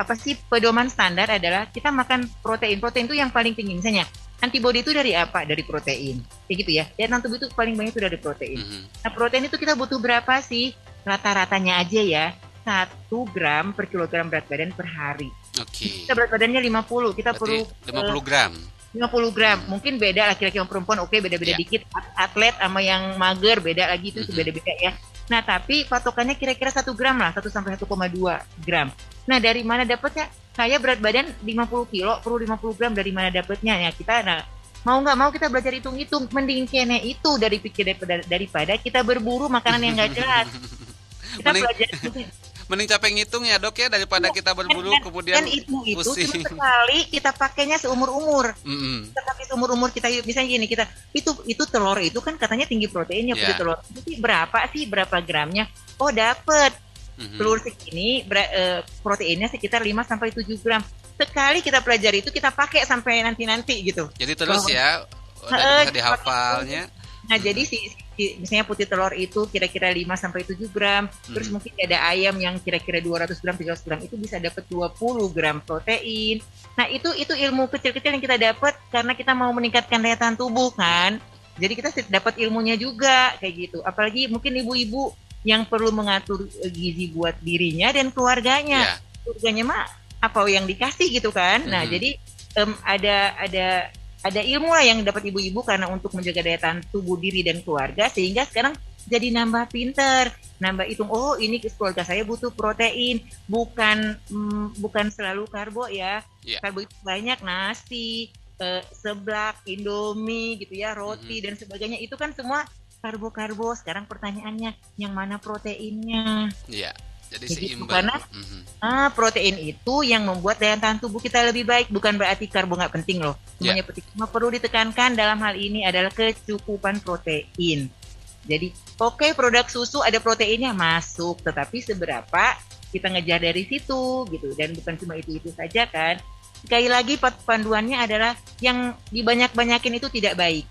apa sih pedoman standar adalah kita makan protein itu yang paling tinggi. Misalnya antibody itu dari apa? Dari protein, kayak gitu ya. Daya tahan tubuh itu paling banyak itu dari protein. Nah, protein itu kita butuh berapa sih? Rata-ratanya aja ya 1 gram per kilogram berat badan per hari. Kita berat badannya 50, kita perlu 50 gram. 50 gram, mungkin beda laki-laki sama perempuan, beda-beda dikit. Atlet sama yang mager beda lagi, itu beda-beda ya. Nah, tapi patokannya kira-kira 1 gram lah, 1 sampai 1,2 gram. Nah, dari mana dapatnya? Saya berat badan 50 kilo, perlu 50 gram, dari mana dapatnya? Ya kita, mau nggak mau kita belajar hitung-hitung, mending kene itu daripada kita berburu makanan yang nggak jelas. Kita belajar Mending capek ngitung ya dok ya, daripada kita berburu kemudian itu pusing. cuma sekali kita pakainya seumur-umur. Kita pakai seumur-umur kita, misalnya gini, kita itu telur itu kan katanya tinggi proteinnya, putih telur. Jadi berapa gramnya? Oh dapet telur segini proteinnya sekitar 5 sampai 7 gram. Sekali kita pelajari itu kita pakai sampai nanti gitu. Jadi terus ya udah bisa dihafalnya. Nah, jadi misalnya putih telur itu kira-kira 5 sampai 7 gram, terus mungkin ada ayam yang kira-kira 200 gram, 300 gram, itu bisa dapat 20 gram protein. Nah, itu ilmu kecil-kecil yang kita dapat karena kita mau meningkatkan daya tahan tubuh kan. Jadi kita dapat ilmunya juga kayak gitu. Apalagi mungkin ibu-ibu yang perlu mengatur gizi buat dirinya dan keluarganya. Keluarganya mah apa yang dikasih gitu kan. Nah, jadi ada ilmu lah yang dapat ibu-ibu karena untuk menjaga daya tahan tubuh diri dan keluarga, sehingga sekarang jadi nambah pinter, nambah hitung, oh ini keluarga saya butuh protein, bukan selalu karbo ya. Karbo itu banyak, nasi, seblak, indomie gitu ya, roti dan sebagainya, itu kan semua karbo. Sekarang pertanyaannya, yang mana proteinnya? Jadi gitu, seimbang. Karena protein itu yang membuat daya tahan tubuh kita lebih baik. Bukan berarti karbo nggak penting loh. Semuanya penting. Cuma perlu ditekankan dalam hal ini adalah kecukupan protein. Jadi produk susu ada proteinnya masuk, tetapi seberapa kita ngejar dari situ gitu. Dan bukan cuma itu saja kan. Sekali lagi panduannya adalah yang dibanyak-banyakin itu tidak baik.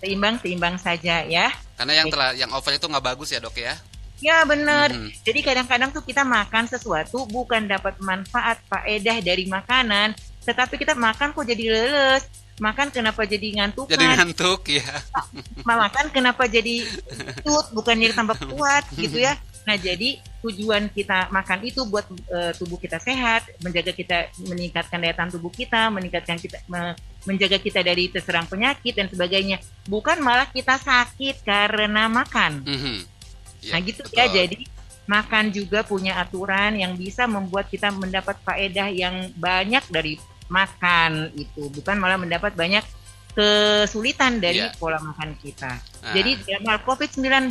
Seimbang saja ya. Karena yang over itu nggak bagus ya dok ya. Ya benar. Jadi kadang-kadang tuh kita makan sesuatu bukan dapat manfaat, faedah dari makanan, tetapi kita makan kok jadi leles. Makan kenapa jadi ngantuk? Jadi ngantuk ya. Makan kenapa jadi tut, bukan jadi tambah kuat gitu ya. Nah, jadi tujuan kita makan itu buat tubuh kita sehat, meningkatkan daya tahan tubuh kita, menjaga kita dari terserang penyakit dan sebagainya. Bukan malah kita sakit karena makan. Nah gitu betul. Ya, jadi makan juga punya aturan yang bisa membuat kita mendapat faedah yang banyak dari makan itu, bukan malah mendapat banyak kesulitan dari pola makan kita. Jadi dalam hal COVID-19,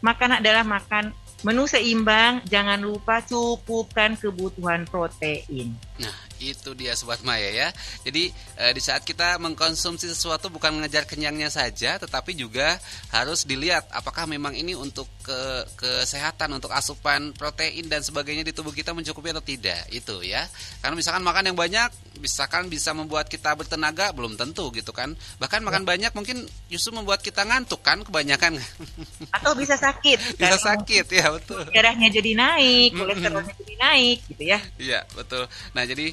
makan adalah makan menu seimbang, jangan lupa cukupkan kebutuhan protein. Nah, itu dia Sobat Maya ya. Jadi di saat kita mengkonsumsi sesuatu bukan mengejar kenyangnya saja, tetapi juga harus dilihat apakah memang ini untuk kesehatan, untuk asupan protein dan sebagainya di tubuh kita mencukupi atau tidak. Itu ya. Karena misalkan makan yang banyak, misalkan bisa membuat kita bertenaga, belum tentu gitu kan. Bahkan makan banyak mungkin justru membuat kita ngantuk kan kebanyakan. Atau bisa sakit. Bisa sakit ya, betul. Darahnya jadi naik, kolesterolnya jadi naik gitu ya. Iya, betul. Nah, jadi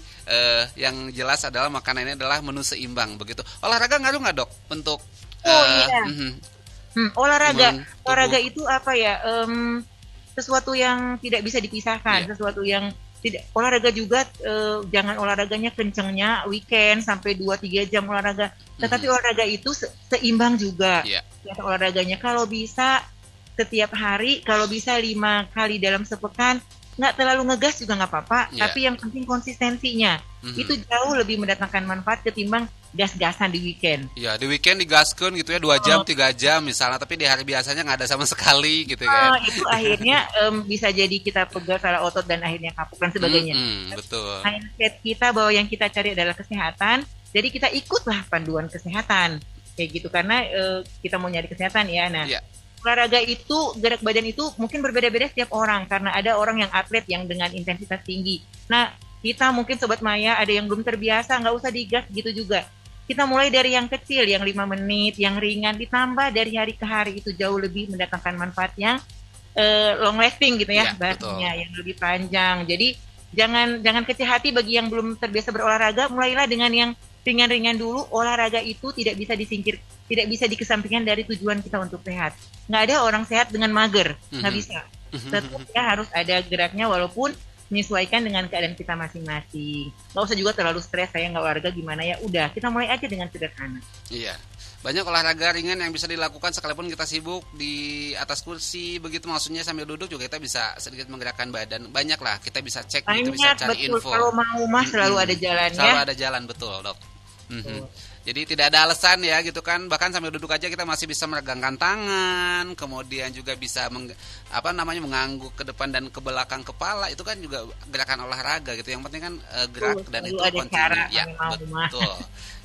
yang jelas adalah makanan ini adalah menu seimbang begitu. Olahraga ngaruh nggak dok untuk olahraga itu apa ya, sesuatu yang tidak bisa dipisahkan, sesuatu yang tidak. Olahraga juga jangan olahraganya kencengnya weekend sampai 2-3 jam olahraga, tetapi olahraga itu seimbang juga. Olahraganya kalau bisa setiap hari, kalau bisa 5 kali dalam sepekan. Nggak terlalu ngegas juga nggak apa-apa, tapi yang penting konsistensinya. Itu jauh lebih mendatangkan manfaat ketimbang gas-gasan di weekend. Ya, di weekend digaskan gitu ya 2 jam, 3 jam misalnya, tapi di hari biasanya nggak ada sama sekali gitu kan. Itu akhirnya bisa jadi kita pegal salah otot dan akhirnya kapuk dan sebagainya. Betul. Mindset kita bahwa yang kita cari adalah kesehatan, jadi kita ikutlah panduan kesehatan. Kayak gitu, karena kita mau nyari kesehatan ya. Nah, olahraga itu, gerak badan itu mungkin berbeda-beda setiap orang, karena ada orang yang atlet yang dengan intensitas tinggi. Nah, kita mungkin Sobat Maya ada yang belum terbiasa, nggak usah digas gitu juga. Kita mulai dari yang kecil, yang 5 menit, yang ringan, ditambah dari hari ke hari, itu jauh lebih mendatangkan manfaat yang long lasting gitu ya, bahasanya yang lebih panjang. Jadi jangan kecil hati bagi yang belum terbiasa berolahraga, mulailah dengan yang ringan-ringan dulu. Olahraga itu tidak bisa dikesampingkan dari tujuan kita untuk sehat. Nggak ada orang sehat dengan mager, nggak bisa. Tetap ya harus ada geraknya, walaupun menyesuaikan dengan keadaan kita masing-masing. Nggak usah juga terlalu stres, saya nggak olahraga gimana ya. Udah, kita mulai aja dengan sederhana. Iya, banyak olahraga ringan yang bisa dilakukan sekalipun kita sibuk di atas kursi, begitu maksudnya sambil duduk juga kita bisa sedikit menggerakkan badan. Banyak lah, kita bisa cek, gitu, bisa cari betul. info. Kalau mau mah selalu ada jalan Selalu ada jalan, betul dok. Jadi tidak ada alasan ya gitu kan, bahkan sambil duduk aja kita masih bisa meregangkan tangan, kemudian juga bisa mengangguk ke depan dan ke belakang kepala, itu kan juga gerakan olahraga gitu. Yang penting kan gerak dan itu kontinu. Ya, betul.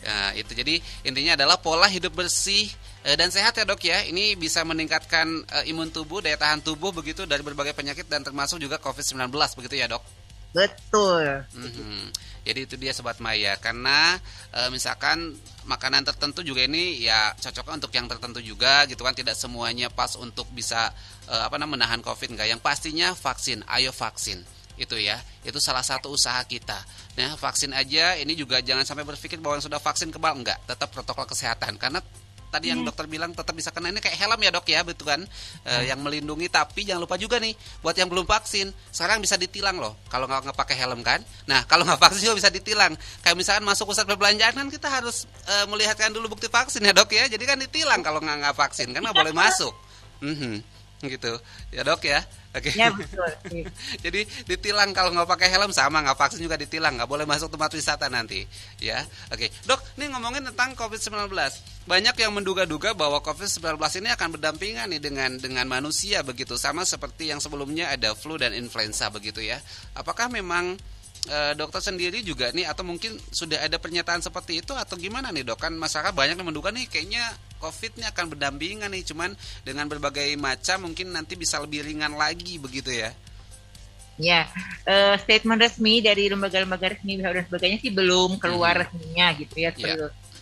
Ya, itu jadi intinya adalah pola hidup bersih dan sehat ya dok ya. Ini bisa meningkatkan imun tubuh, daya tahan tubuh begitu dari berbagai penyakit dan termasuk juga COVID-19 begitu ya dok. Betul. Jadi itu dia Sobat Maya, karena misalkan makanan tertentu juga ini ya cocoknya untuk yang tertentu juga gitu kan, tidak semuanya pas untuk bisa menahan COVID enggak. Yang pastinya vaksin, ayo vaksin. Itu ya, itu salah satu usaha kita. Nah, vaksin aja ini juga jangan sampai berpikir bahwa yang sudah vaksin kebal, enggak, tetap protokol kesehatan. Karena tadi yang dokter bilang tetap bisa kena, ini kayak helm ya dok ya, betul kan, yang melindungi. Tapi jangan lupa juga nih, buat yang belum vaksin, sekarang bisa ditilang loh kalau nggak pakai helm kan. Nah, kalau nggak vaksin juga bisa ditilang. Kayak misalkan masuk pusat perbelanjaan kan kita harus melihatkan dulu bukti vaksin ya dok ya, jadi kan ditilang kalau nggak vaksin kan nggak boleh masuk. Gitu ya dok ya. Oke. Ya betul. Jadi ditilang kalau nggak pakai helm, sama nggak vaksin juga ditilang, nggak boleh masuk tempat wisata nanti ya. Oke dok, ini ngomongin tentang COVID-19, banyak yang menduga-duga bahwa COVID-19 ini akan berdampingan nih dengan manusia begitu, sama seperti yang sebelumnya ada flu dan influenza begitu ya. Apakah memang dokter sendiri juga nih, atau mungkin sudah ada pernyataan seperti itu atau gimana nih dok? Kan masyarakat banyak yang menduga nih kayaknya COVID ini akan berdampingan nih, cuman dengan berbagai macam mungkin nanti bisa lebih ringan lagi begitu ya. Ya, statement resmi dari lembaga-lembaga resmi WHO dan sebagainya sih belum keluar resminya gitu ya.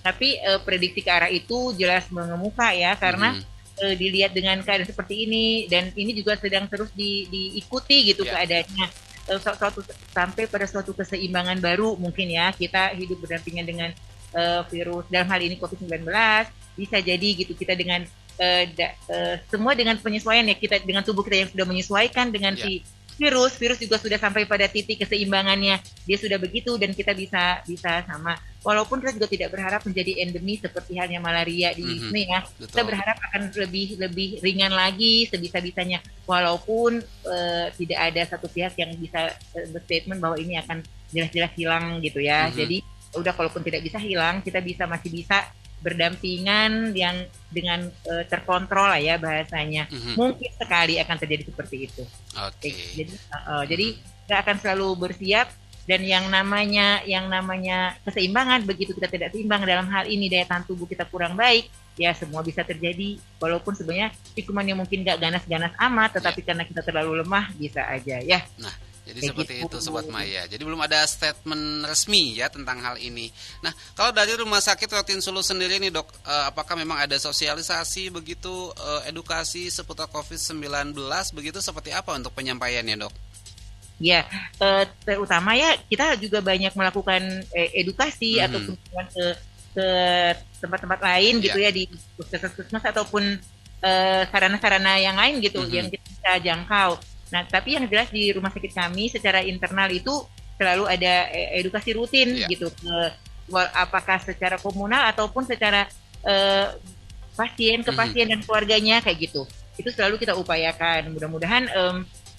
Tapi prediksi ke arah itu jelas mengemuka ya, karena dilihat dengan keadaan seperti ini, dan ini juga sedang terus diikuti gitu keadaannya. Sampai pada suatu keseimbangan baru mungkin ya, kita hidup berdampingan dengan virus, dalam hal ini COVID-19, bisa jadi gitu kita dengan semua dengan penyesuaian ya, kita dengan tubuh kita yang sudah menyesuaikan dengan si virus juga sudah sampai pada titik keseimbangannya, dia sudah begitu, dan kita bisa sama. Walaupun kita juga tidak berharap menjadi endemi seperti halnya malaria di sini ya. Betul. Kita berharap akan lebih ringan lagi sebisa-bisanya, walaupun tidak ada satu pihak yang bisa berstatement bahwa ini akan jelas-jelas hilang gitu ya. Jadi udah, kalaupun tidak bisa hilang, kita masih bisa berdampingan yang dengan terkontrol lah ya bahasanya. Mungkin sekali akan terjadi seperti itu. Jadi kita akan selalu bersiap, dan yang namanya keseimbangan, begitu kita tidak seimbang dalam hal ini, daya tahan tubuh kita kurang baik, ya semua bisa terjadi. Walaupun sebenarnya hukumannya mungkin gak ganas-ganas amat, tetapi karena kita terlalu lemah bisa aja ya. Nah, jadi seperti itu Sobat Maya. Jadi belum ada statement resmi ya tentang hal ini. Nah, kalau dari Rumah Sakit Rotin Sulu sendiri nih dok, apakah memang ada sosialisasi begitu, edukasi seputar COVID-19 begitu, seperti apa untuk penyampaiannya dok? Ya, terutama ya kita juga banyak melakukan edukasi ataupun ke tempat-tempat lain gitu ya, di puskesmas ataupun sarana-sarana yang lain gitu yang kita bisa jangkau. Nah, tapi yang jelas di rumah sakit kami secara internal itu selalu ada edukasi rutin gitu, apakah secara komunal ataupun secara pasien ke pasien dan keluarganya kayak gitu. Itu selalu kita upayakan. Mudah-mudahan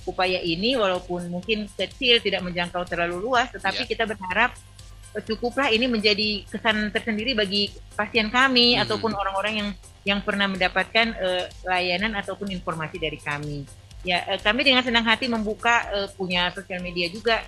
upaya ini walaupun mungkin kecil, tidak menjangkau terlalu luas, tetapi kita berharap cukuplah ini menjadi kesan tersendiri bagi pasien kami ataupun orang-orang yang pernah mendapatkan layanan ataupun informasi dari kami. Ya, kami dengan senang hati membuka punya sosial media juga.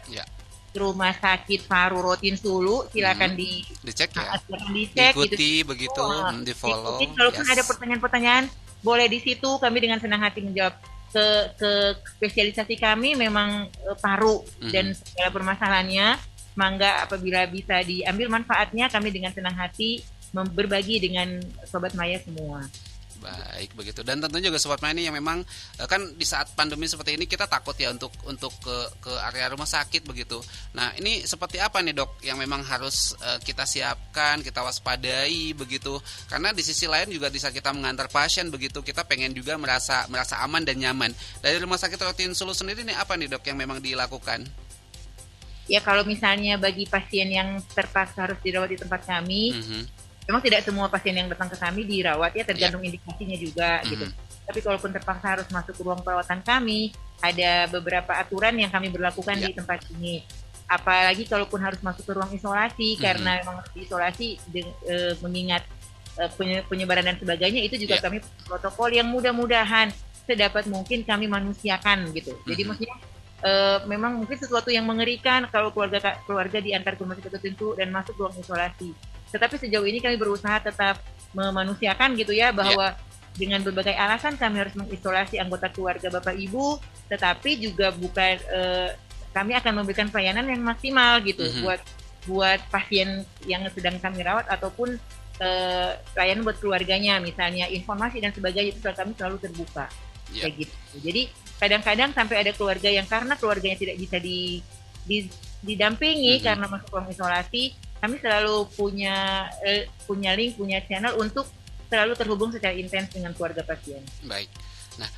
Rumah Sakit Paru Rotin Sulu, silakan dicek ya. Dicek, diikuti gitu. Begitu, di-follow. Kalaupun ada pertanyaan-pertanyaan, boleh di situ, kami dengan senang hati menjawab. Ke spesialisasi kami memang paru dan segala permasalahannya. Mangga apabila bisa diambil manfaatnya, kami dengan senang hati berbagi dengan Sobat Maya semua. Baik begitu, dan tentunya juga Sobat Maya ini yang memang kan di saat pandemi seperti ini kita takut ya untuk ke area rumah sakit begitu. Nah, ini seperti apa nih dok yang memang harus kita siapkan, kita waspadai begitu, karena di sisi lain juga di saat kita mengantar pasien begitu, kita pengen juga merasa aman dan nyaman. Dari Rumah Sakit Rotin Sulu sendiri nih apa nih dok yang memang dilakukan? Ya, kalau misalnya bagi pasien yang terpaksa harus dirawat di tempat kami, memang tidak semua pasien yang datang ke kami dirawat ya, tergantung indikasinya juga gitu. Tapi kalaupun terpaksa harus masuk ke ruang perawatan kami, ada beberapa aturan yang kami berlakukan di tempat ini. apalagi kalaupun harus masuk ke ruang isolasi karena memang harus diisolasi mengingat penyebaran dan sebagainya, itu juga kami protokol yang mudah-mudahan sedapat mungkin kami manusiakan gitu. Jadi maksudnya memang mungkin sesuatu yang mengerikan kalau keluarga diantar ke rumah sakit tertentu dan masuk ruang isolasi. Tetapi sejauh ini kami berusaha tetap memanusiakan gitu ya, bahwa dengan berbagai alasan kami harus mengisolasi anggota keluarga Bapak Ibu, tetapi juga bukan kami akan memberikan pelayanan yang maksimal gitu buat pasien yang sedang kami rawat ataupun pelayanan buat keluarganya, misalnya informasi dan sebagainya itu kami selalu terbuka kayak gitu. Jadi kadang-kadang sampai ada keluarga yang karena keluarganya tidak bisa didampingi karena masuk ruang isolasi, kami selalu punya link, punya channel untuk selalu terhubung secara intens dengan keluarga pasien. Baik. Nah,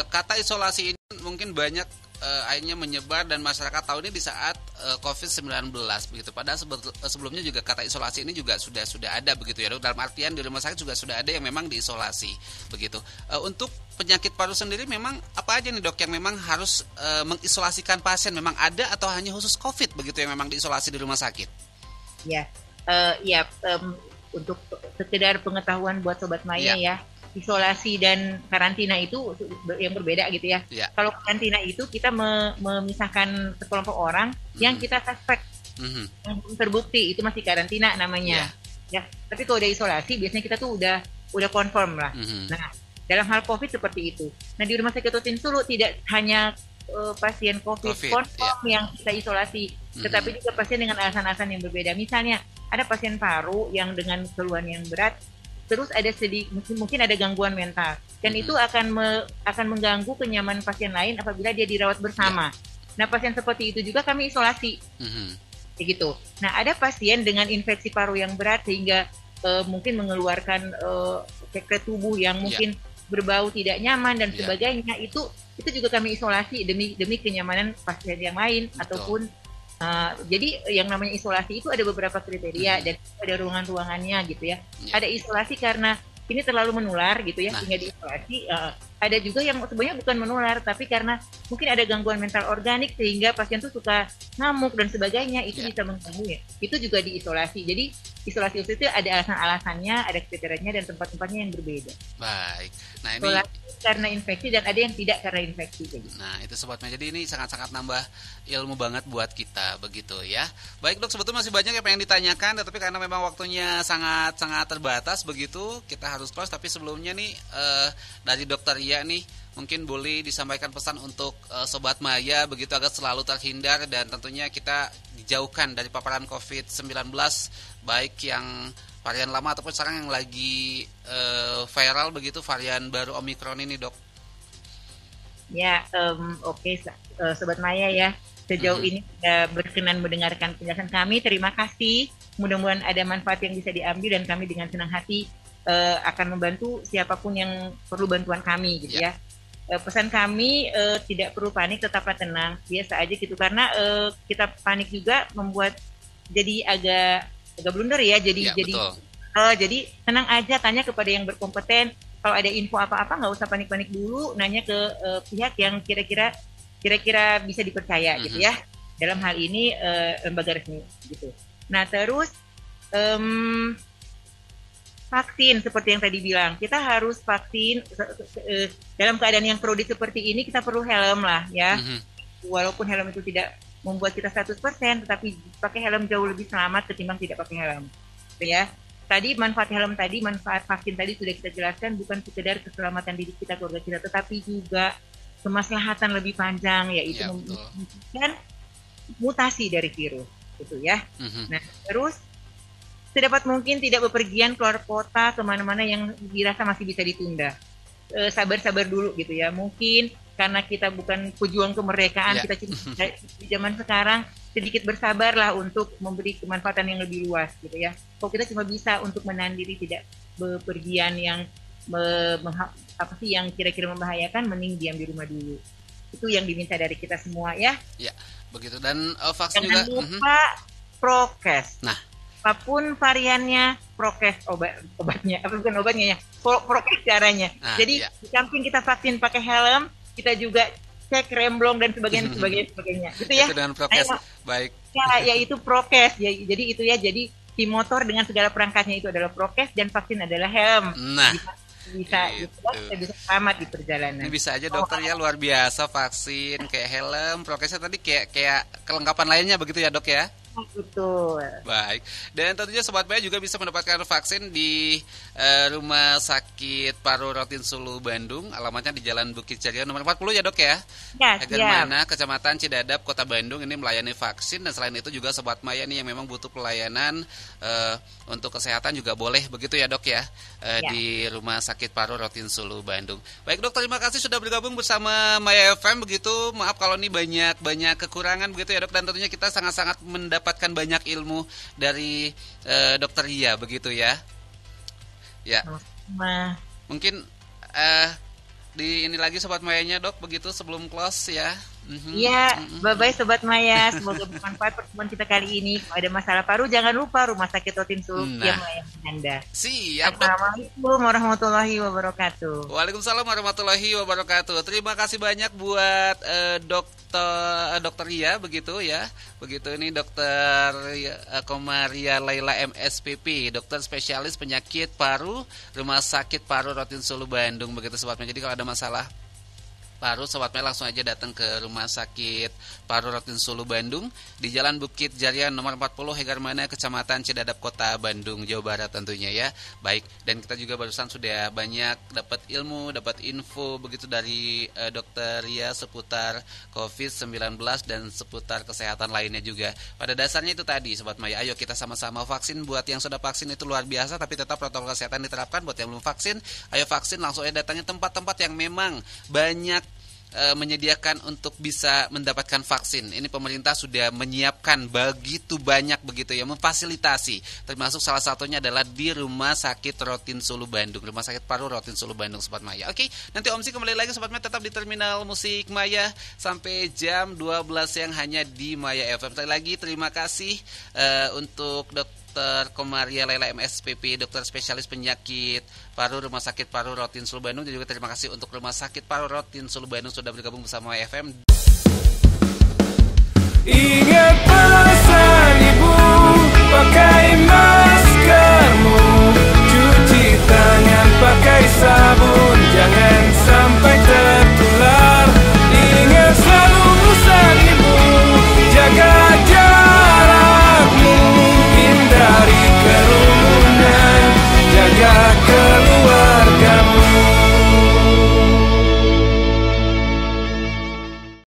kata isolasi ini mungkin banyak akhirnya menyebar dan masyarakat tahu ini di saat COVID-19 begitu. Padahal sebelumnya juga kata isolasi ini juga sudah ada begitu ya. Dalam artian di rumah sakit juga sudah ada yang memang diisolasi begitu. Untuk penyakit paru sendiri memang apa aja nih dok yang memang harus mengisolasikan pasien, memang ada atau hanya khusus COVID begitu yang memang diisolasi di rumah sakit? Ya, untuk sekedar pengetahuan buat Sobat Maya ya. Isolasi dan karantina itu yang berbeda gitu ya. Kalau karantina itu kita memisahkan sekelompok orang yang kita suspek, yang terbukti, itu masih karantina namanya. Ya, tapi kalau udah isolasi biasanya kita tuh udah confirm lah. Nah, dalam hal COVID seperti itu. Nah, di rumah sakit Totin Sulu tidak hanya pasien COVID confirm yang kita isolasi, tetapi juga pasien dengan alasan-alasan yang berbeda. Misalnya ada pasien paru yang dengan keluhan yang berat, terus ada mungkin ada gangguan mental, dan itu akan mengganggu kenyamanan pasien lain apabila dia dirawat bersama. Nah, pasien seperti itu juga kami isolasi, kayak gitu. Nah, ada pasien dengan infeksi paru yang berat sehingga mungkin mengeluarkan sekret tubuh yang mungkin berbau tidak nyaman dan sebagainya. Itu juga kami isolasi demi kenyamanan pasien yang lain. Ataupun jadi yang namanya isolasi itu ada beberapa kriteria dan ada ruangan-ruangannya gitu ya. Ada isolasi karena ini terlalu menular gitu ya, sehingga diisolasi. Ada juga yang sebenarnya bukan menular, tapi karena mungkin ada gangguan mental organik sehingga pasien tuh suka ngamuk dan sebagainya, itu bisa mengganggu ya. Itu juga diisolasi. Jadi isolasi itu ada alasan-alasannya, ada kriterianya dan tempat-tempatnya yang berbeda. Baik. Nah, ini isolasi karena infeksi dan ada yang tidak karena infeksi. Nah, itu sobatnya. Jadi ini sangat-sangat nambah ilmu banget buat kita begitu ya. Baik dok, sebetulnya masih banyak yang pengen ditanyakan, tetapi karena memang waktunya sangat-sangat terbatas begitu, kita harus close. Tapi sebelumnya nih dari Dokter Ia nih, mungkin boleh disampaikan pesan untuk Sobat Maya begitu agar selalu terhindar dan tentunya kita dijauhkan dari paparan COVID-19, baik yang varian lama ataupun sekarang yang lagi viral begitu, varian baru Omikron ini dok. Ya, oke, Sobat Maya ya, sejauh ini sudah berkenan mendengarkan penjelasan kami, terima kasih. Mudah-mudahan ada manfaat yang bisa diambil dan kami dengan senang hati akan membantu siapapun yang perlu bantuan kami gitu ya. Pesan kami tidak perlu panik, tetaplah tenang, biasa aja gitu, karena kita panik juga membuat jadi agak blunder ya, jadi tenang aja, tanya kepada yang berkompeten. Kalau ada info apa-apa nggak usah panik-panik dulu, nanya ke pihak yang kira-kira bisa dipercaya gitu ya. Dalam hal ini lembaga resmi gitu. Nah, terus vaksin seperti yang tadi bilang, kita harus vaksin dalam keadaan yang krodit seperti ini, kita perlu helm lah ya. Walaupun helm itu tidak membuat kita 100%, tetapi pakai helm jauh lebih selamat ketimbang tidak pakai helm. Gitu ya. Tadi manfaat helm tadi, manfaat vaksin tadi sudah kita jelaskan, bukan sekedar keselamatan diri kita, keluarga kita, tetapi juga kemaslahatan lebih panjang, yaitu menghentikan mutasi dari virus, gitu ya. Nah, terus sedapat mungkin tidak bepergian keluar kota kemana-mana yang dirasa masih bisa ditunda. Sabar-sabar dulu gitu ya. Mungkin karena kita bukan pejuang kemerdekaan, kita di zaman sekarang sedikit bersabarlah untuk memberi kemanfaatan yang lebih luas gitu ya. Kalau kita cuma bisa untuk menahan diri tidak bepergian yang yang kira-kira membahayakan, mending diam di rumah dulu. Itu yang diminta dari kita semua ya. Ya, begitu. Dan vaksin jangan juga lupa prokes. Nah, apapun variannya, prokes obatnya, apa bukan obatnya ya, prokes caranya. Jadi di samping kita vaksin pakai helm, kita juga cek remblong dan sebagainya. Gitu ya. Itu dengan prokes. Baik. Ya itu prokes. Jadi itu ya. Jadi si motor dengan segala perangkatnya itu adalah prokes dan vaksin adalah helm. Nah, bisa selamat di perjalanan. Ini bisa aja dokter ya, luar biasa, vaksin, kayak helm, prokesnya tadi kayak kelengkapan lainnya begitu ya dok ya? Betul. Baik. Dan tentunya Sobat Maya juga bisa mendapatkan vaksin di Rumah Sakit Paru Rotin Sulu Bandung. Alamatnya di Jalan Bukit Ceria nomor 40 ya dok ya? Ya, Mana Kecamatan Cidadap, Kota Bandung ini melayani vaksin. Dan selain itu juga Sobat Maya nih yang memang butuh pelayanan untuk kesehatan juga boleh begitu ya dok ya? Di Rumah Sakit Paru Rotin Sulu Bandung. Baik dok, terima kasih sudah bergabung bersama Maya FM begitu. Maaf kalau ini banyak kekurangan begitu ya dok. Dan tentunya kita sangat-sangat mendapatkan banyak ilmu dari Dokter Ria begitu ya. Ya. Mungkin di ini lagi Sobat Mayanya dok begitu sebelum close ya. Iya, bye-bye Sobat Maya. Semoga bermanfaat pertemuan kita kali ini. Kalau ada masalah paru, jangan lupa Rumah Sakit Rotin Sulu yang melayani Anda. Siap, dok. Assalamualaikum warahmatullahi wabarakatuh. Waalaikumsalam warahmatullahi wabarakatuh. Terima kasih banyak buat Dokter Ria begitu ya. Begitu ini Dokter Komaria Laila MSPP, dokter spesialis penyakit paru, Rumah Sakit Paru Rotin Sulu Bandung begitu Sobat Maya. Jadi kalau ada masalah paru, Sobat Maya langsung aja datang ke Rumah Sakit Paru Rotin Sulu Bandung di Jalan Bukit Jarian nomor 40 Hegarmana, Kecamatan Cidadap, Kota Bandung, Jawa Barat tentunya ya. Baik, dan kita juga barusan sudah banyak dapat ilmu, dapat info begitu dari Dokter Ria seputar COVID-19 dan seputar kesehatan lainnya juga. Pada dasarnya itu tadi Sobat Maya, ayo kita sama-sama vaksin. Buat yang sudah vaksin itu luar biasa, tapi tetap protokol kesehatan diterapkan. Buat yang belum vaksin, ayo vaksin, langsung aja datangnya tempat-tempat yang memang banyak menyediakan untuk bisa mendapatkan vaksin. Ini pemerintah sudah menyiapkan begitu banyak begitu ya, memfasilitasi. Termasuk salah satunya adalah di Rumah Sakit Rotin Sulu Bandung, Rumah Sakit Paru Rotin Sulu Bandung Sobat Maya. Oke, nanti Om Si kembali lagi Sobat Maya, tetap di Terminal Musik Maya sampai jam 12 siang hanya di Maya FM. Sekali lagi terima kasih untuk Dokter Komaria Laila MSPP, dokter spesialis penyakit paru Rumah Sakit Paru Rotin Sulu Bandung. Dan juga terima kasih untuk Rumah Sakit Paru Rotin Sulu Bandung sudah bergabung bersama FM. Ingat